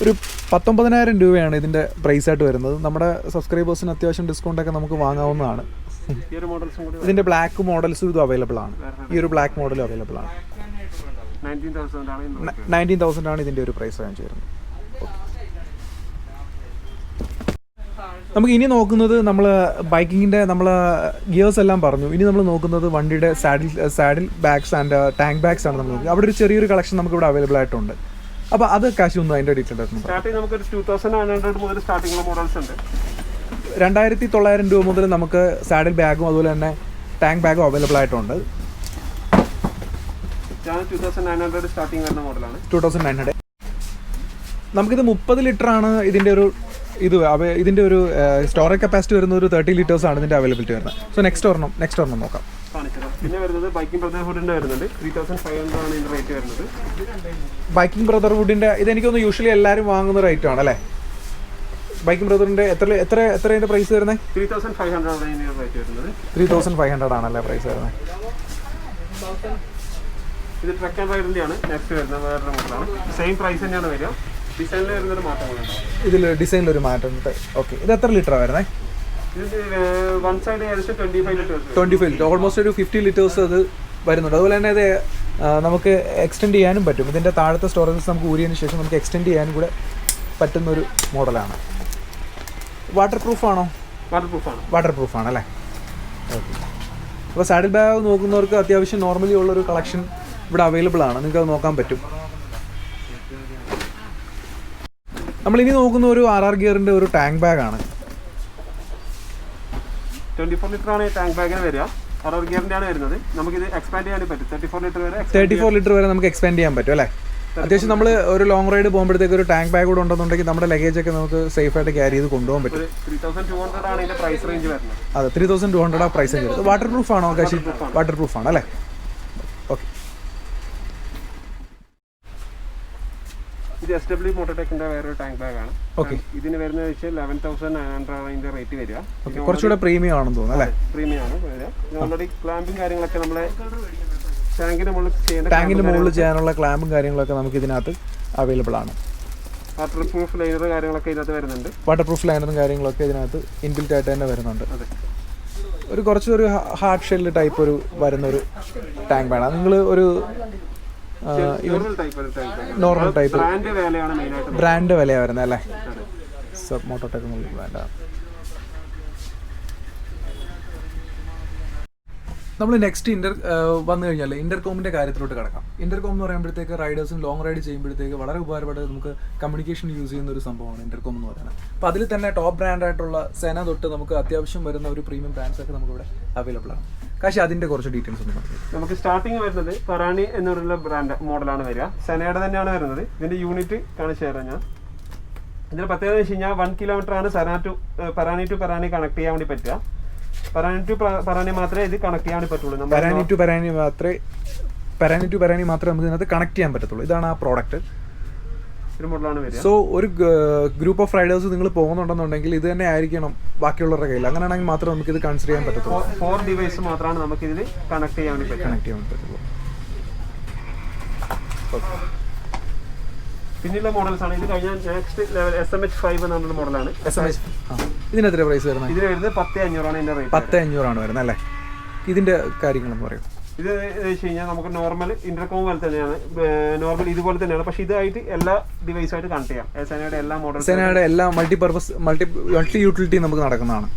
ഒരു 19,000 രൂപയാണ് ഇതിൻ്റെ പ്രൈസായിട്ട് വരുന്നത്. നമ്മുടെ സബ്സ്ക്രൈബേഴ്സിന് അത്യാവശ്യം ഡിസ്കൗണ്ടൊക്കെ നമുക്ക് വാങ്ങാവുന്നതാണ്. ഇതിൻ്റെ ബ്ലാക്ക് മോഡൽസും ഇതും അവൈലബിൾ ആണ്. ഈ ഒരു ബ്ലാക്ക് മോഡലും അവൈലബിൾ ആണ്. 19,000 ആണ് ഇതിൻ്റെ ഒരു പ്രൈസ് വാങ്ങിച്ചു വരുന്നത്. നമുക്ക് ഇനി നോക്കുന്നത്, നമ്മൾ ബൈക്കിങ്ങിൻ്റെ നമ്മൾ ഗിയേഴ്സ് എല്ലാം പറഞ്ഞു. ഇനി നമ്മൾ നോക്കുന്നത് വണ്ടിയുടെ saddle bags and tank bags ആണ് നമ്മൾ നോക്കുന്നത്. അവിടെ ഒരു ചെറിയൊരു കളക്ഷൻ നമുക്ക് ഇവിടെ അവൈലബിൾ ആയിട്ടുണ്ട്. അപ്പോൾ അത് കാശ് ഒന്ന് അതിൻ്റെ ഡീറ്റെയിൽ ആയിരുന്നു. സ്റ്റാർട്ടിംഗ് നമുക്ക് 2900 മുതൽ സ്റ്റാർട്ടിംഗ് മോഡൽസ് ഉണ്ട്. 2,900 രൂപ മുതൽ നമുക്ക് സാഡിൽ ബാഗും അതുപോലെ തന്നെ ടാങ്ക് ബാഗും അവൈലബിൾ ആയിട്ടുണ്ട്. 2900 സ്റ്റാർട്ടിംഗ് വരുന്ന മോഡലാണ്. 2900. നമുക്കിത് 30 ലിറ്ററാണ് ഇതിൻ്റെ ഒരു സ്റ്റോറേജ് കപ്പാസിറ്റി വരുന്ന ഒരു 30 ലിറ്റേഴ്സാണ് ഇതിൻ്റെ അവൈലബിലിറ്റി വരുന്നത്. സോ നെക്സ്റ്റ് ഒരെണ്ണം നോക്കാം. പിന്നെ വരുന്നത് ബൈക്കിംഗ് ബ്രദർഹുഡിൻ്റെ വരുന്നുണ്ട്. 3500 ആണ് ഇതിൻ്റെ റേറ്റ് വരുന്നത്. ബൈക്കിംഗ് ബ്രദർഹുഡിൻ്റെ ഇതെനിക്കൊന്ന് യൂഷ്വലി എല്ലാവരും വാങ്ങുന്ന റേറ്റ് ആണ് അല്ലേ? ബൈക്കിംഗ് ബ്രദറിൻ്റെ എത്ര അതിൻ്റെ പ്രൈസ് വരുന്നത്? 3500 ആണ് ഇതിൻ്റെ റേറ്റ് വരുന്നത്. 3500 ആണല്ലേ പ്രൈസ് വരുന്നത്? ഇത് ട്രക്ക് ആൻഡ് റൈഡിൻ്റെ ആണ് നെക്സ്റ്റ് വരുന്നത്. വേറൊരു മോഡലാണ്. സെയിം പ്രൈസ് തന്നെയാണ് വരിക. ഡിസൈനിൽ വരുന്നൊരു മാറ്റങ്ങളുണ്ട്. ഇതിൽ ഡിസൈനിലൊരു മാറ്റമുണ്ട്. ഓക്കെ. ഇത് എത്ര ലിറ്ററാണ് വരുന്നത്? ഇത് വൺ സൈഡ് ഏകദേശം 25 ലിറ്റർ, ഓൾമോസ്റ്റ് ഒരു 50 ലിറ്റേഴ്സ് അത് വരുന്നുണ്ട്. അതുപോലെ തന്നെ ഇത് നമുക്ക് എക്സ്റ്റെൻഡ് ചെയ്യാനും പറ്റും. ഇതിൻ്റെ താഴത്തെ സ്റ്റോറേജസ് നമുക്ക് ഊരിയതിന് ശേഷം നമുക്ക് എക്സ്റ്റെൻഡ് ചെയ്യാനും കൂടെ പറ്റുന്നൊരു മോഡലാണ്. വാട്ടർ പ്രൂഫാണോ? വാട്ടർ പ്രൂഫാണ് അല്ലേ? ഓക്കെ. അപ്പോൾ സാഡിൽ ബാഗ് നോക്കുന്നവർക്ക് അത്യാവശ്യം നോർമലി ഉള്ളൊരു കളക്ഷൻ ഇവിടെ അവൈലബിൾ ആണ്. നിങ്ങൾക്ക് അത് നോക്കാൻ പറ്റും. നമ്മളിനി നോക്കുന്ന ഒരു RR ഗിയറിൻ്റെ ഒരു ടാങ്ക് ബാഗാണ്. 24 ലിറ്റർ ആണ് ടാങ്ക് ബാഗിന് വരിക. RR ഗിയറിൻ്റെ ആണ് വരുന്നത്. നമുക്കിത് എക്സ്പാൻഡ് ചെയ്യാൻ പറ്റും. 34 ലിറ്റർ വരെ നമുക്ക് എക്സ്പാൻഡ് ചെയ്യാൻ പറ്റും അല്ലേ? അത്യാവശ്യം നമ്മൾ ഒരു ലോങ് റൈഡ് പോകുമ്പോഴത്തേക്ക് ഒരു ടാങ്ക് ബാഗ് കൂടെ ഉണ്ടെന്നുണ്ടെങ്കിൽ നമ്മുടെ ലഗേജ് ഒക്കെ നമുക്ക് സേഫ് ആയിട്ട് ക്യാരി ചെയ്ത് കൊണ്ടുപോകാൻ പറ്റും. 3200 ആണ് ഇതിന്റെ പ്രൈസ് റേഞ്ച് വരുന്നത്. അതെ, 3200 ആ പ്രൈസ് റേഞ്ച്. വാട്ടർ പ്രൂഫ് ആണോ കാശി? വാട്ടർ പ്രൂഫ് ആണ് അല്ലേ? ഓക്കെ. ഇത് SW മോട്ടോടെക്കിന്റെ വേറൊരു ടാങ്ക് ബാഗ് ആണ്. ഓക്കെ. ഇതിന് വരുന്നത് വെച്ചാൽ 11,900 ആണ് ഇതിന്റെ റേറ്റ് വരിക. കുറച്ചുകൂടെ പ്രീമിയം ആണെന്ന് തോന്നുന്നു അല്ലേ? പ്രീമിയം ആണ് വരിക. ഓൾറെഡി ക്ലാമ്പും കാര്യങ്ങളൊക്കെ നമ്മളെ ടാങ്കിന്റെ മുകളിൽ ചെയ്യാനുള്ള ക്ലാമ്പും കാര്യങ്ങളൊക്കെ നമുക്ക് ഇതിനകത്ത് അവൈലബിൾ ആണ്. വാട്ടർ പ്രൂഫ് ലൈനർ കാര്യങ്ങളൊക്കെ ഇതിനകത്ത് വരുന്നുണ്ട്. വാട്ടർ പ്രൂഫ് ലൈനറും കാര്യങ്ങളൊക്കെ ഇതിനകത്ത് ഇൻബിൽറ്റ് ആയിട്ട് തന്നെ വരുന്നുണ്ട്. കുറച്ചൊരു ഹാർഡ് ഷെല്ല് ടൈപ്പ് വരുന്നൊരു ടാങ്ക് ബാഗ്. നിങ്ങൾ ഒരു നോർമൽ ടൈപ്പ് ബ്രാൻഡ് വിലയാണ് വരുന്നത് അല്ലേ? മോട്ടോടെക് ബ്രാൻഡാണ്. നമ്മൾ നെക്സ്റ്റ് വന്നു കഴിഞ്ഞാൽ ഇന്റർകോമിൻ്റെ കാര്യത്തിലോട്ട് കിടക്കാം. ഇന്റർകോം എന്ന് പറയുമ്പോഴത്തേക്ക് റൈഡേഴ്സും ലോങ് റൈഡ് ചെയ്യുമ്പോഴത്തേക്ക് വളരെ ഉപകാരപ്പെട്ട് നമുക്ക് കമ്മ്യൂണിക്കേഷൻ യൂസ് ചെയ്യുന്ന ഒരു സംഭവമാണ് ഇന്റർകോം എന്ന് പറയുന്നത്. അപ്പോൾ അതിൽ തന്നെ ടോപ്പ് ബ്രാൻഡായിട്ടുള്ള സെന തൊട്ട് നമുക്ക് അത്യാവശ്യം വരുന്ന ഒരു പ്രീമിയം ബ്രാൻഡ്സ് ഒക്കെ നമുക്കിവിടെ അവൈലബിൾ ആണ്. പക്ഷേ അതിൻ്റെ കുറച്ച് ഡീറ്റെയിൽസ് ഒന്ന് പറഞ്ഞു. നമുക്ക് സ്റ്റാർട്ടിങ് വരുന്നത് പറാനി എന്നുള്ള ബ്രാൻഡ് മോഡലാണ് വരിക. സെനയുടെ തന്നെയാണ് വരുന്നത്. ഇതിൻ്റെ യൂണിറ്റ് കാണിച്ചു തരാം ഞാൻ. ഇതിൻ്റെ പ്രത്യേകത വെച്ച് കഴിഞ്ഞാൽ 1 കിലോമീറ്റർ ആണ് പറാനി ടു പറാനി കണക്ട് ചെയ്യാൻ വേണ്ടി പറ്റുക. പറാനി ടു പറാനി മാത്രമേ ഇത് കണക്ട് ചെയ്യാൻ പറ്റുള്ളൂ. പറാനി ടു പറാനി മാത്രമേ നമുക്ക് ഇതിനകത്ത് കണക്ട് ചെയ്യാൻ പറ്റത്തുള്ളൂ. ഇതാണ് ആ പ്രോഡക്റ്റ്. സോ ഒരു ഗ്രൂപ്പ് ഓഫ് റൈഡേഴ്സ് നിങ്ങൾ പോകുന്നുണ്ടെന്നുണ്ടെങ്കിൽ ഇത് തന്നെ ആയിരിക്കണം ബാക്കിയുള്ളവരുടെ കയ്യിൽ. അങ്ങനെയാണെങ്കിൽ മാത്രമേ നമുക്ക് ഇത് കൺസിഡർ ചെയ്യാൻ പറ്റത്തുള്ളൂ. 4 ഡിവൈസ് മാത്രമാണ് നമുക്ക് ഇതിൽ കണക്ട് ചെയ്യാൻ പറ്റുള്ളൂ. പിന്നെയുള്ള മോഡൽസ് ആണ്. ഇത് കഴിഞ്ഞാൽ നെക്സ്റ്റ് ലെവൽ SMH5 എന്ന് പറഞ്ഞൊരു മോഡലാണ്. ഇതിന് എത്ര പ്രൈസ് വരുന്നത്? ഇതിന് വരുന്നത് 10,500 ഇതിന്റെ റേറ്റ്. 10,500 വരുന്നത് അല്ലേ? ഇതിന്റെ കാര്യങ്ങളെന്ന് പറയും. ഇത് വെച്ച് കഴിഞ്ഞാൽ നമുക്ക് നോർമൽ ഇന്റർകോം പോലെ തന്നെയാണ്, നോർമൽ ഇതുപോലെ തന്നെയാണ്. പക്ഷേ ഇതായിട്ട് എല്ലാ ഡിവൈസായിട്ട് കണക്ട് ചെയ്യാം. സെനയുടെ എല്ലാ മോഡൽസ്, സെനയുടെ എല്ലാ മൾട്ടി യൂട്ടിലിറ്റി നമുക്ക് നടക്കുന്നതാണ്.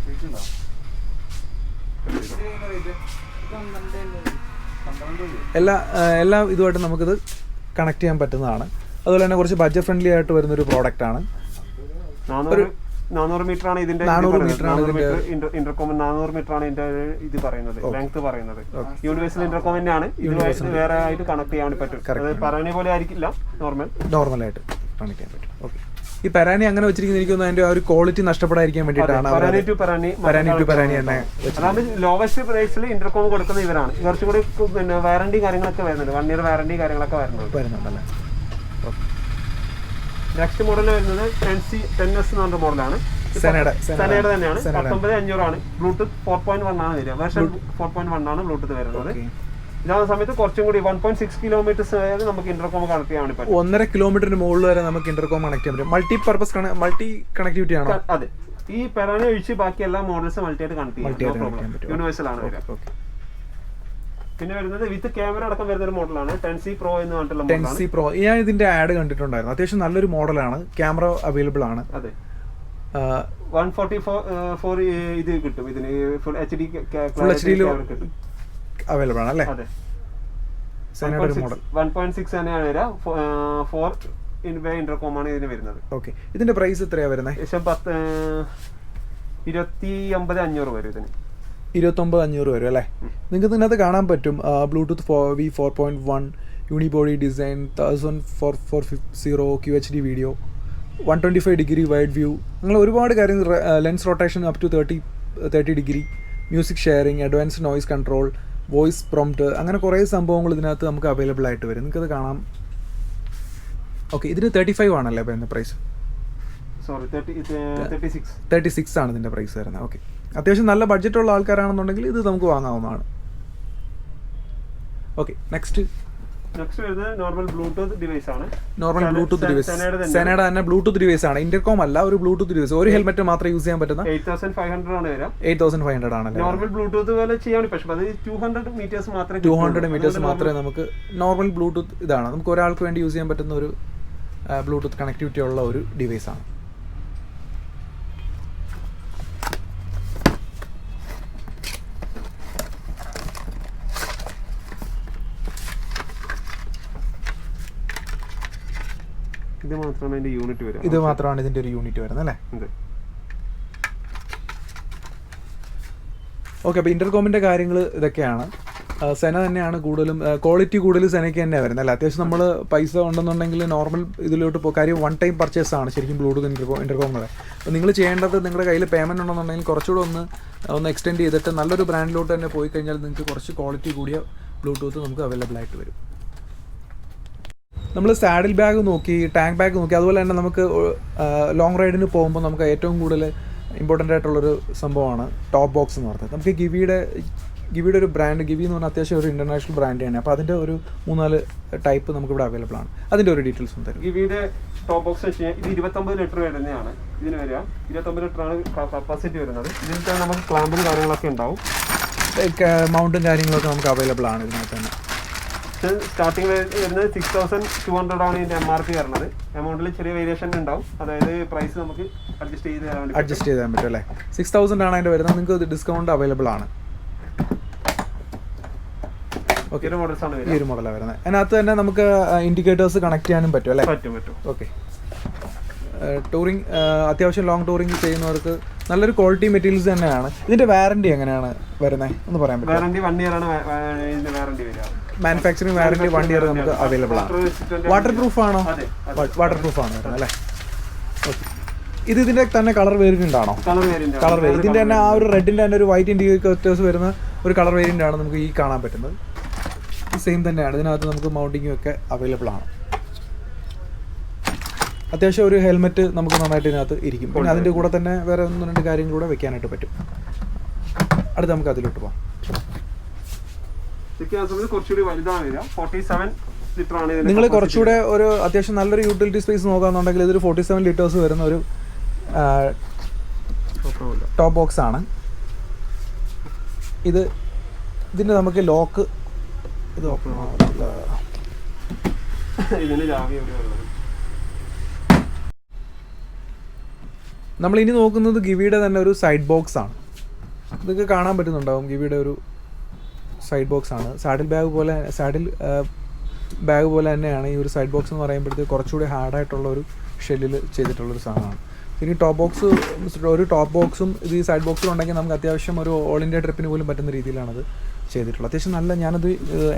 എല്ലാ ഇതുമായിട്ട് നമുക്കിത് കണക്ട് ചെയ്യാൻ പറ്റുന്നതാണ്. അതുപോലെ തന്നെ കുറച്ച് ബഡ്ജറ്റ് ഫ്രണ്ട്ലി ആയിട്ട് വരുന്നൊരു പ്രോഡക്റ്റ് ആണ്. 400 മീറ്റർ ആണ് ഇതിന്റെ ഇന്റർകോം. 400 മീറ്റർ ആണ് ഇതിന്റെ ഇത് പറയുന്നത്, ലെങ്ത് പറയുന്നത്. യൂണിവേഴ്സൽ ഇന്റർകോം തന്നെയാണ്. ഇതുമായിട്ട് വേറെ ആയിട്ട് കണക്ട് ചെയ്യാൻ വേണ്ടി പറ്റും. പരാനി പോലെ ആയിരിക്കില്ല, നോർമലായിട്ട് കണക്ട് ചെയ്യാൻ പറ്റും. ഓക്കെ. ഈ പരാനി അങ്ങനെ വെച്ചിരിക്കുന്നത് എനിക്ക് തോന്നുന്നു അതിന്റെ ആ ഒരു ക്വാളിറ്റി നഷ്ടപ്പെടാതിരിക്കാൻ വേണ്ടിയിട്ടാണ്. പരാനി തന്നെ അതാണ് ലോവസ്റ്റ് പ്രൈസിൽ ഇന്റർകോം കൊടുക്കുന്ന ഇവരാണ്. കുറച്ചും കൂടി പിന്നെ വാറണ്ടി കാര്യങ്ങളൊക്കെ വരുന്നുണ്ട്. 1 year വാറണ്ടി കാര്യങ്ങളൊക്കെ വരുന്നുണ്ടല്ലേ. നെക്സ്റ്റ് മോഡൽ വരുന്നത് 10S എന്ന് പറഞ്ഞ മോഡലാണ്. സെനയുടെ തന്നെയാണ്. 19,500 ആണ്. ബ്ലൂടൂത്ത് 4.1 ആണ് വരിക. വേർഷൻ 4.1 ആണ് ബ്ലൂടൂത്ത് വരുന്നത്. ഇതാവുന്ന സമയത്ത് കുറച്ചും കൂടി 1.6 കിലോമീറ്റേഴ്സ് വരെ നമുക്ക് ഇന്റർകോം കണക്ട് ചെയ്യാൻ പറ്റും. 1.5 കിലോമീറ്ററിന് മുകളിൽ വരെ നമുക്ക് ഇന്റർകോം കണക്ട് ചെയ്യാൻ പറ്റും. മൾട്ടി കണക്ടിവിറ്റി ആണ്. അതെ, ഈ പരാനി ഒഴിച്ച് ബാക്കി എല്ലാ മോഡൽസും മൾട്ടി ആയിട്ട് കണക്ട് ചെയ്യാം. യൂണിവേഴ്സൽ ആണ് വരിക. പിന്നെ വരുന്നത് വിത്ത് ക്യാമറ അടക്കം വരുന്ന ഒരു മോഡലാണ് 10C Pro എന്ന് പറഞ്ഞിട്ടുള്ള മോഡലാണ്. 10C Pro ഞാൻ ഇതിന്റെ ആഡ് കണ്ടിട്ടുണ്ടായിരുന്നു. അത്യാവശ്യം നല്ലൊരു മോഡലാണ്. ക്യാമറ അവൈലബിൾ ആണ്. അതെ, 144 ഇത് കിട്ടും. ഇതിന് ഫുൾ HD അവൈലബിൾ ആണ് അല്ലേ? അതെ, 1.6 തന്നെയാണ് വരിക. 4 ഇന്റർകോം ആണ് ഇതിന് വരുന്നത്. ഓക്കെ. ഇതിന്റെ പ്രൈസ് എത്രയാണ് വരുന്നത്? ഏകദേശം 29,500 വരും ഇതിന്. 29,500 വരും അല്ലേ? നിങ്ങൾക്ക് ഇതിനകത്ത് കാണാൻ പറ്റും Bluetooth V4.1 unibody design 1450 QHD video 125 degree wide view, അങ്ങനെ ഒരുപാട് കാര്യങ്ങൾ. Lens rotation up to 30 degree, music sharing, advance noise control, voice prompt, അങ്ങനെ കുറേ സംഭവങ്ങൾ ഇതിനകത്ത് നമുക്ക് അവൈലബിൾ ആയിട്ട് വരും. നിങ്ങൾക്കത് കാണാം. ഓക്കെ. ഇതിന് 35 ആണല്ലേ വരുന്ന പ്രൈസ്? സോറി, 36 ആണ് ഇതിൻ്റെ പ്രൈസ് വരുന്നത്. ഓക്കെ. അത്യാവശ്യം നല്ല ബഡ്ജറ്റുള്ള ആൾക്കാരാണെന്നുണ്ടെങ്കിൽ ഇത് നമുക്ക് വാങ്ങാവുന്നതാണ്. ഓക്കെ. നെക്സ്റ്റ് വരുന്നത് നോർമൽ ബ്ലൂടൂത്ത് ഡിവൈസ് ആണ്. സെനയുടെ തന്നെ ബ്ലൂടൂത്ത് ഡിവൈസ് ആണ്. ഇന്റർകോം അല്ല, ഒരു ബ്ലൂടൂത്ത് ഡിവൈസ്. ഒരു ഹെൽമെറ്റ് മാത്രമേ യൂസ് ചെയ്യാൻ പറ്റുന്ന 8,500 ആണ് വരിക. 8,500 ആണല്ലേ? നോർമൽ ബ്ലൂടൂത്ത് പോലെ ചെയ്യാൻ പക്ഷേ അത് 200 മീറ്റേഴ്സ് മാത്രമേ നമുക്ക് നോർമൽ ബ്ലൂടൂത്ത് ഇതാണ്. നമുക്ക് ഒരാൾക്ക് വേണ്ടി യൂസ് ചെയ്യാൻ പറ്റുന്ന ഒരു ബ്ലൂടൂത്ത് കണക്ടിവിറ്റി ഉള്ള ഒരു ഡിവൈസ് ആണ്. ഇത് മാത്രമാണ് ഇതിന്റെ യൂണിറ്റ് വരുന്നത്. ഇത് മാത്രമാണ് ഇതിന്റെ ഒരു യൂണിറ്റ് വരുന്നത് അല്ലേ? ഓക്കെ. അപ്പോൾ ഇന്റർകോമിന്റെ കാര്യങ്ങൾ ഇതൊക്കെയാണ്. സെന തന്നെയാണ് കൂടുതലും ക്വാളിറ്റി കൂടുതൽ സെനയ്ക്ക് തന്നെയാണ് വരുന്നത് അല്ലേ? അത്യാവശ്യം നമ്മൾ പൈസ ഉണ്ടെന്നുണ്ടെങ്കിൽ നോർമൽ ഇതിലോട്ട് പോകും. കാര്യം 1 ടൈം പർച്ചേസ് ആണ് ശരിക്കും ബ്ലൂടൂത്ത് ഇന്റർകോമുകളെ. അപ്പോൾ നിങ്ങൾ ചെയ്യേണ്ടത് നിങ്ങളുടെ കയ്യിൽ പേയ്മെൻറ്റ് ഉണ്ടെന്നുണ്ടെങ്കിൽ കുറച്ചുകൂടെ ഒന്ന് എക്സ്റ്റെൻഡ് ചെയ്തിട്ട് നല്ലൊരു ബ്രാൻഡിലോട്ട് തന്നെ പോയി കഴിഞ്ഞാൽ നിങ്ങൾക്ക് കുറച്ച് ക്വാളിറ്റി കൂടിയ ബ്ലൂടൂത്ത് നമുക്ക് അവൈലബിൾ ആയിട്ട് വരും. നമ്മൾ സാഡിൽ ബാഗ് നോക്കി, ടാങ്ക് ബാഗ് നോക്കി, അതുപോലെ തന്നെ നമുക്ക് ലോങ് റൈഡിന് പോകുമ്പോൾ നമുക്ക് ഏറ്റവും കൂടുതൽ ഇമ്പോർട്ടൻ്റ് ആയിട്ടുള്ളൊരു സംഭവമാണ് ടോപ്പ് ബോക്സ് എന്ന് പറഞ്ഞത്. നമുക്ക് ഗിവിയുടെ ഒരു ബ്രാൻഡ്, ഗിവി എന്ന് പറഞ്ഞാൽ അത്യാവശ്യം ഒരു ഇൻ്റർനാഷണൽ ബ്രാൻഡാണ്. അപ്പോൾ അതിൻ്റെ ഒരു 3-4 ടൈപ്പ് നമുക്കിവിടെ അവൈലബിൾ ആണ്. അതിൻ്റെ ഒരു ഡീറ്റെയിൽസും തരും. ഗിവിയുടെ ടോപ്പ് ബോക്സ് വെച്ച് കഴിഞ്ഞാൽ ഇത് 29 ലിറ്റർ വരുന്നതാണ്. ഇതിന് വരിക 29 ലിറ്ററാണ് കപ്പാസിറ്റി വരുന്നത്. ഇതിൽ തന്നെ നമുക്ക് ക്ലാമ്പും കാര്യങ്ങളൊക്കെ ഉണ്ടാവും. മൗണ്ടും കാര്യങ്ങളൊക്കെ നമുക്ക് അവൈലബിൾ ആണ് ഇതിനകത്ത് തന്നെ. സ്റ്റാർട്ടിങ് വരുന്നത് 6,200 ആണ് ഇതിന്റെ MRP വരുന്നത്. എമൗണ്ടിൽ ചെറിയ വേരിയേഷൻ ഉണ്ടാവും. അതായത് പ്രൈസ് നമുക്ക് അഡ്ജസ്റ്റ് ചെയ്യാൻ പറ്റും അല്ലേ? 6,000 ആണ് അതിന്റെ വരുന്നത്. നിങ്ങൾക്ക് ഡിസ്കൗണ്ട് അവൈലബിൾ ആണ്. ഓക്കെ. ഈ ഒരു മോഡലാണ് വരുന്നത്. അതിനകത്ത് തന്നെ നമുക്ക് ഇൻഡിക്കേറ്റേഴ്സ് കണക്ട് ചെയ്യാനും പറ്റും അല്ലേ? പറ്റും. ഓക്കെ. ടൂറിങ് അത്യാവശ്യം ലോങ് ടൂറിങ് ചെയ്യുന്നവർക്ക് നല്ലൊരു ക്വാളിറ്റി മെറ്റീരിയൽസ് തന്നെയാണ്. ഇതിന്റെ വാറണ്ടി എങ്ങനെയാണ് വരുന്നത് ഒന്ന് പറയാൻ പറ്റും? വാറണ്ടി 1 ഇയർ ആണ് ഇതിന്റെ വാറണ്ടി വരിക. മാനുഫാക്ചറിംഗ് വാറണ്ടി 1 ഇയർ നമുക്ക് അവൈലബിൾ ആണ്. വാട്ടർ പ്രൂഫ് ആണോ? വാട്ടർ പ്രൂഫ് ആണ് വരുന്നത് അല്ലേ? ഓക്കെ. ഇതിന്റെ തന്നെ കളർ വേരിയന്റ് ആണോ? Colour variant. ഇതിന്റെ തന്നെ ആ ഒരു റെഡിന്റെ തന്നെ ഒരു വൈറ്റ് ഇൻഡിക്കേറ്റേഴ്സ് വരുന്ന ഒരു കളർ വേരിയന്റ് ആണ് നമുക്ക് ഈ കാണാൻ പറ്റുന്നത്. സെയിം തന്നെയാണ്. ഇതിനകത്ത് നമുക്ക് മൗണ്ടിങ്ങും ഒക്കെ അവൈലബിൾ ആണ്. അത്യാവശ്യം ഒരു ഹെൽമെറ്റ് നമുക്ക് നന്നായിട്ട് ഇതിനകത്ത് ഇരിക്കും. പിന്നെ അതിൻ്റെ കൂടെ തന്നെ വേറെ 1-2 കാര്യങ്ങളൂടെ വെക്കാനായിട്ട് പറ്റും. അടുത്ത് നമുക്ക് അതിലോട്ട് പോകാം. കുറച്ചുകൂടി വലുതാണ് വരിക. 47 ലിറ്റർ ആണ് നിങ്ങൾ കുറച്ചുകൂടെ ഒരു അത്യാവശ്യം നല്ലൊരു യൂട്ടിലിറ്റി സ്പേസ് നോക്കാന്നുണ്ടെങ്കിൽ ഇതൊരു 47 ലിറ്റേഴ്സ് വരുന്ന ഒരു ടോപ്പ് ബോക്സ് ആണ്. ഇതിന് നമുക്ക് ലോക്ക് ഇത് ഓപ്പൺ ആവില്ല. നമ്മളിനി നോക്കുന്നത് ഗിവിയുടെ തന്നെ ഒരു സൈഡ് ബോക്സ് ആണ്. ഇതൊക്കെ കാണാൻ പറ്റുന്നുണ്ടാവും. ഗിവിയുടെ ഒരു സൈഡ് ബോക്സ് ആണ്. സാഡിൽ ബാഗ് പോലെ തന്നെയാണ് ഈ ഒരു സൈഡ് ബോക്സ് എന്ന് പറയുമ്പോഴത്തേക്ക് കുറച്ചുകൂടി ഹാർഡായിട്ടുള്ള ഒരു ഷെല്ലിൽ ചെയ്തിട്ടുള്ളൊരു സാധനമാണ്. ഇനി ടോപ്പ് ബോക്സും ഇത് ഈ സൈഡ് ബോക്സിൽ ഉണ്ടെങ്കിൽ നമുക്ക് അത്യാവശ്യം ഒരു ഓൾ ഇന്ത്യ ട്രിപ്പിന് പോലും പറ്റുന്ന രീതിയിലാണത് ചെയ്തിട്ടുള്ളത്. അത്യാവശ്യം നല്ല, ഞാനത്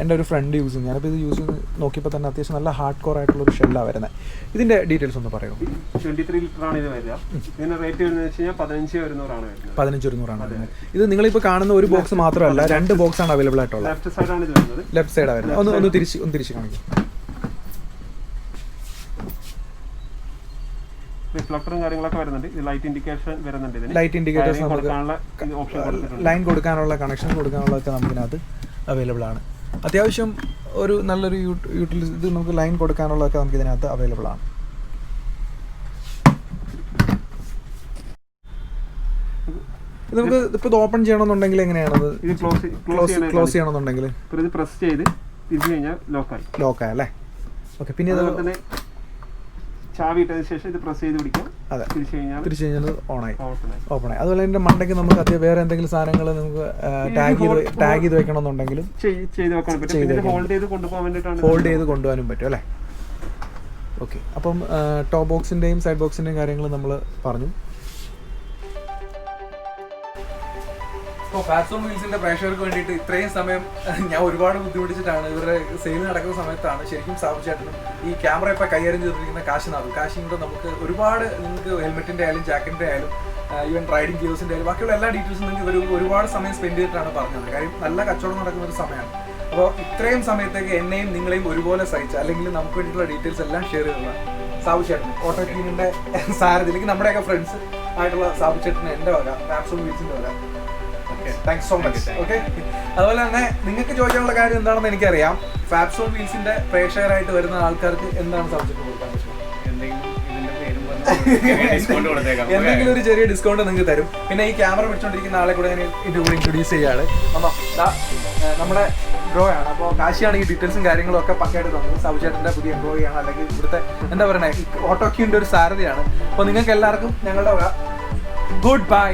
എൻ്റെ ഒരു ഫ്രണ്ട് യൂസ് ചെയ്യും. ഞാനിപ്പോൾ ഇത് യൂസ് ചെയ്ത് നോക്കിയപ്പോൾ തന്നെ അത്യാവശ്യം നല്ല ഹാർഡ് കോർ ആയിട്ടുള്ളൊരു ഷെല്ലാണ് വരുന്നത്. ഇതിൻ്റെ ഡീറ്റെയിൽസ് ഒന്ന് പറയുമോ? 23 ലിറ്ററാണ് ഇത് വരിക. ഇതിൻ്റെ റേറ്റ് വരുന്നത് വെച്ച് കഴിഞ്ഞാൽ 15,100 വരുന്നത്. 15,100 വരുന്നത്. ഇത് നിങ്ങളിപ്പോൾ കാണുന്ന ഒരു ബോക്സ് മാത്രമല്ല, 2 ബോക്സാണ് അവൈലബിൾ ആയിട്ടുള്ളത്. ലെഫ്റ്റ് സൈഡാണ് ഇത് വരുന്നത്. ലെഫ്റ്റ് സൈഡാണ് വരുന്നത്. ഒന്ന് തിരിച്ച് കാണിക്കും. റിഫ്ലക്ടറും കാര്യങ്ങളൊക്കെ വരുന്നുണ്ട്. ഇത് ലൈറ്റ് ഇൻഡിക്കേഷൻ വരുന്നുണ്ട്. ലൈറ്റ് ഇൻഡിക്കേറ്റേഴ്സ് നമുക്ക് ഓപ്ഷൻ ലൈൻ കൊടുക്കാനുള്ള കണക്ഷൻ കൊടുക്കാനുള്ളതൊക്കെ നമുക്കിനകത്ത് അവൈലബിൾ ആണ്. അത്യാവശ്യം ഒരു നല്ലൊരു യൂട്ടിലിറ്റി ഇത് നമുക്ക് ലൈൻ കൊടുക്കാനുള്ളതൊക്കെ നമുക്ക് ഇതിനകത്ത് അവൈലബിൾ ആണ്. ഇത് നമുക്ക് ഇപ്പോൾ ഓപ്പൺ ചെയ്യണമെന്നുണ്ടെങ്കിൽ എങ്ങനെയാണത്? ഇത് ക്ലോസ് ചെയ്യണമെന്നുണ്ടെങ്കിൽ ഇത് പ്രസ് ചെയ്ത് തിരിച്ചു കഴിഞ്ഞാൽ ലോക്കായി അല്ലേ? ഓക്കെ. പിന്നെ അതുപോലെ തന്നെ ചാവി ഇട്ടതിന് ശേഷം ഇത് പ്രസ് ചെയ്ത് പിടിക്കാം. അതെ, തിരിച്ചു കഴിഞ്ഞാൽ ഓപ്പണായി. അതുപോലെ ഇതിന്റെ മണ്ടയ്ക്ക് നമുക്ക് അത്യാവശ്യം വേറെ എന്തെങ്കിലും സാധനങ്ങൾ നമുക്ക് ടാഗ് ചെയ്ത് വെക്കണമെന്നുണ്ടെങ്കിലും ചെയ്ത് വെക്കാൻ പറ്റും. ഹോൾഡ് ചെയ്ത് കൊണ്ടുപോകാനും പറ്റും അല്ലേ? ഓക്കെ. അപ്പം ടോപ്പ് ബോക്സിന്റെയും സൈഡ് ബോക്സിന്റെയും കാര്യങ്ങൾ നമ്മൾ പറഞ്ഞു. ഇപ്പോൾ ഫാബ്സോൺ വീൽസിന്റെ പ്രേക്ഷകർക്ക് വേണ്ടിയിട്ട് ഇത്രയും സമയം ഞാൻ ഒരുപാട് ബുദ്ധിമുട്ടിച്ചിട്ടാണ്. ഇവരുടെ സെയിൽ നടക്കുന്ന സമയത്താണ് ശരിക്കും സാബുചേട്ടനും ഈ ക്യാമറ ഇപ്പോൾ കൈകാര്യം ചെയ്തിരിക്കുന്ന കാശിനോട് നമുക്ക് ഒരുപാട് നിങ്ങൾക്ക് ഹെൽമെറ്റിന്റെ ആയാലും ജാക്കറ്റിന്റെ ആയാലും ഈവൻ റൈഡിംഗ് ഗിയേഴ്സിന്റെ ആയാലും ബാക്കിയുള്ള എല്ലാ ഡീറ്റെയിൽസും നിങ്ങൾക്ക് ഇവർ ഒരുപാട് സമയം സ്പെൻഡ് ചെയ്തിട്ടാണ് പറഞ്ഞത്. കാര്യം നല്ല കച്ചവടം നടക്കുന്ന ഒരു സമയമാണ്. അപ്പോൾ ഇത്രയും സമയത്തേക്ക് എന്നെയും നിങ്ങളെയും ഒരുപോലെ സഹിച്ച അല്ലെങ്കിൽ നമുക്ക് വേണ്ടിയിട്ടുള്ള ഡീറ്റെയിൽസ് എല്ലാം ഷെയർ ചെയ്തുള്ള സാബുചേട്ടൻ, ഓട്ടോക്വീനിന്റെ സാരഥിയിലേക്ക് നമ്മുടെയൊക്കെ ഫ്രണ്ട്സ് ആയിട്ടുള്ള സാബുചേട്ടന് എൻ്റെ വക, ഫാബ്സോൺ വീൽസിന്റെ വക താങ്ക്സ് സോ മച്ച്. ഓക്കെ. അതുപോലെ തന്നെ നിങ്ങൾക്ക് ചോദിക്കാനുള്ള കാര്യം എന്താണെന്ന് എനിക്കറിയാം. ഫാബ്സോൺ വീൽസിന്റെ പ്രേക്ഷകരായിട്ട് വരുന്ന ആൾക്കാർക്ക് എന്താണ് സബ്ജക്ട് കൊടുക്കാൻ പറ്റും? എന്തെങ്കിലും ഒരു ചെറിയ ഡിസ്കൗണ്ട് നിങ്ങൾക്ക് തരും. പിന്നെ ഈ ക്യാമറ പിടിച്ചോണ്ടിരിക്കുന്ന ആളെ കൂടെ ഞാൻ ഇതിന്റെ കൂടെ ഇൻട്രൊഡ്യൂസ് ചെയ്യാണ്. നമ്മുടെ എംപ്ലോയി ആണ്. അപ്പോൾ കാശിയാണ് ഈ ഡീറ്റെയിൽസും കാര്യങ്ങളും ഒക്കെ പക്കയായിട്ട് തന്നത്. സാബുചേട്ടന്റെ പുതിയ എംപ്ലോയി ആണ്, അല്ലെങ്കിൽ ഇവിടുത്തെ എന്താ പറയുക ഓട്ടോക്യൂന്റെ ഒരു സാരഥിയാണ്. അപ്പോൾ നിങ്ങൾക്ക് എല്ലാവർക്കും ഞങ്ങളുടെ ഗുഡ് ബൈ.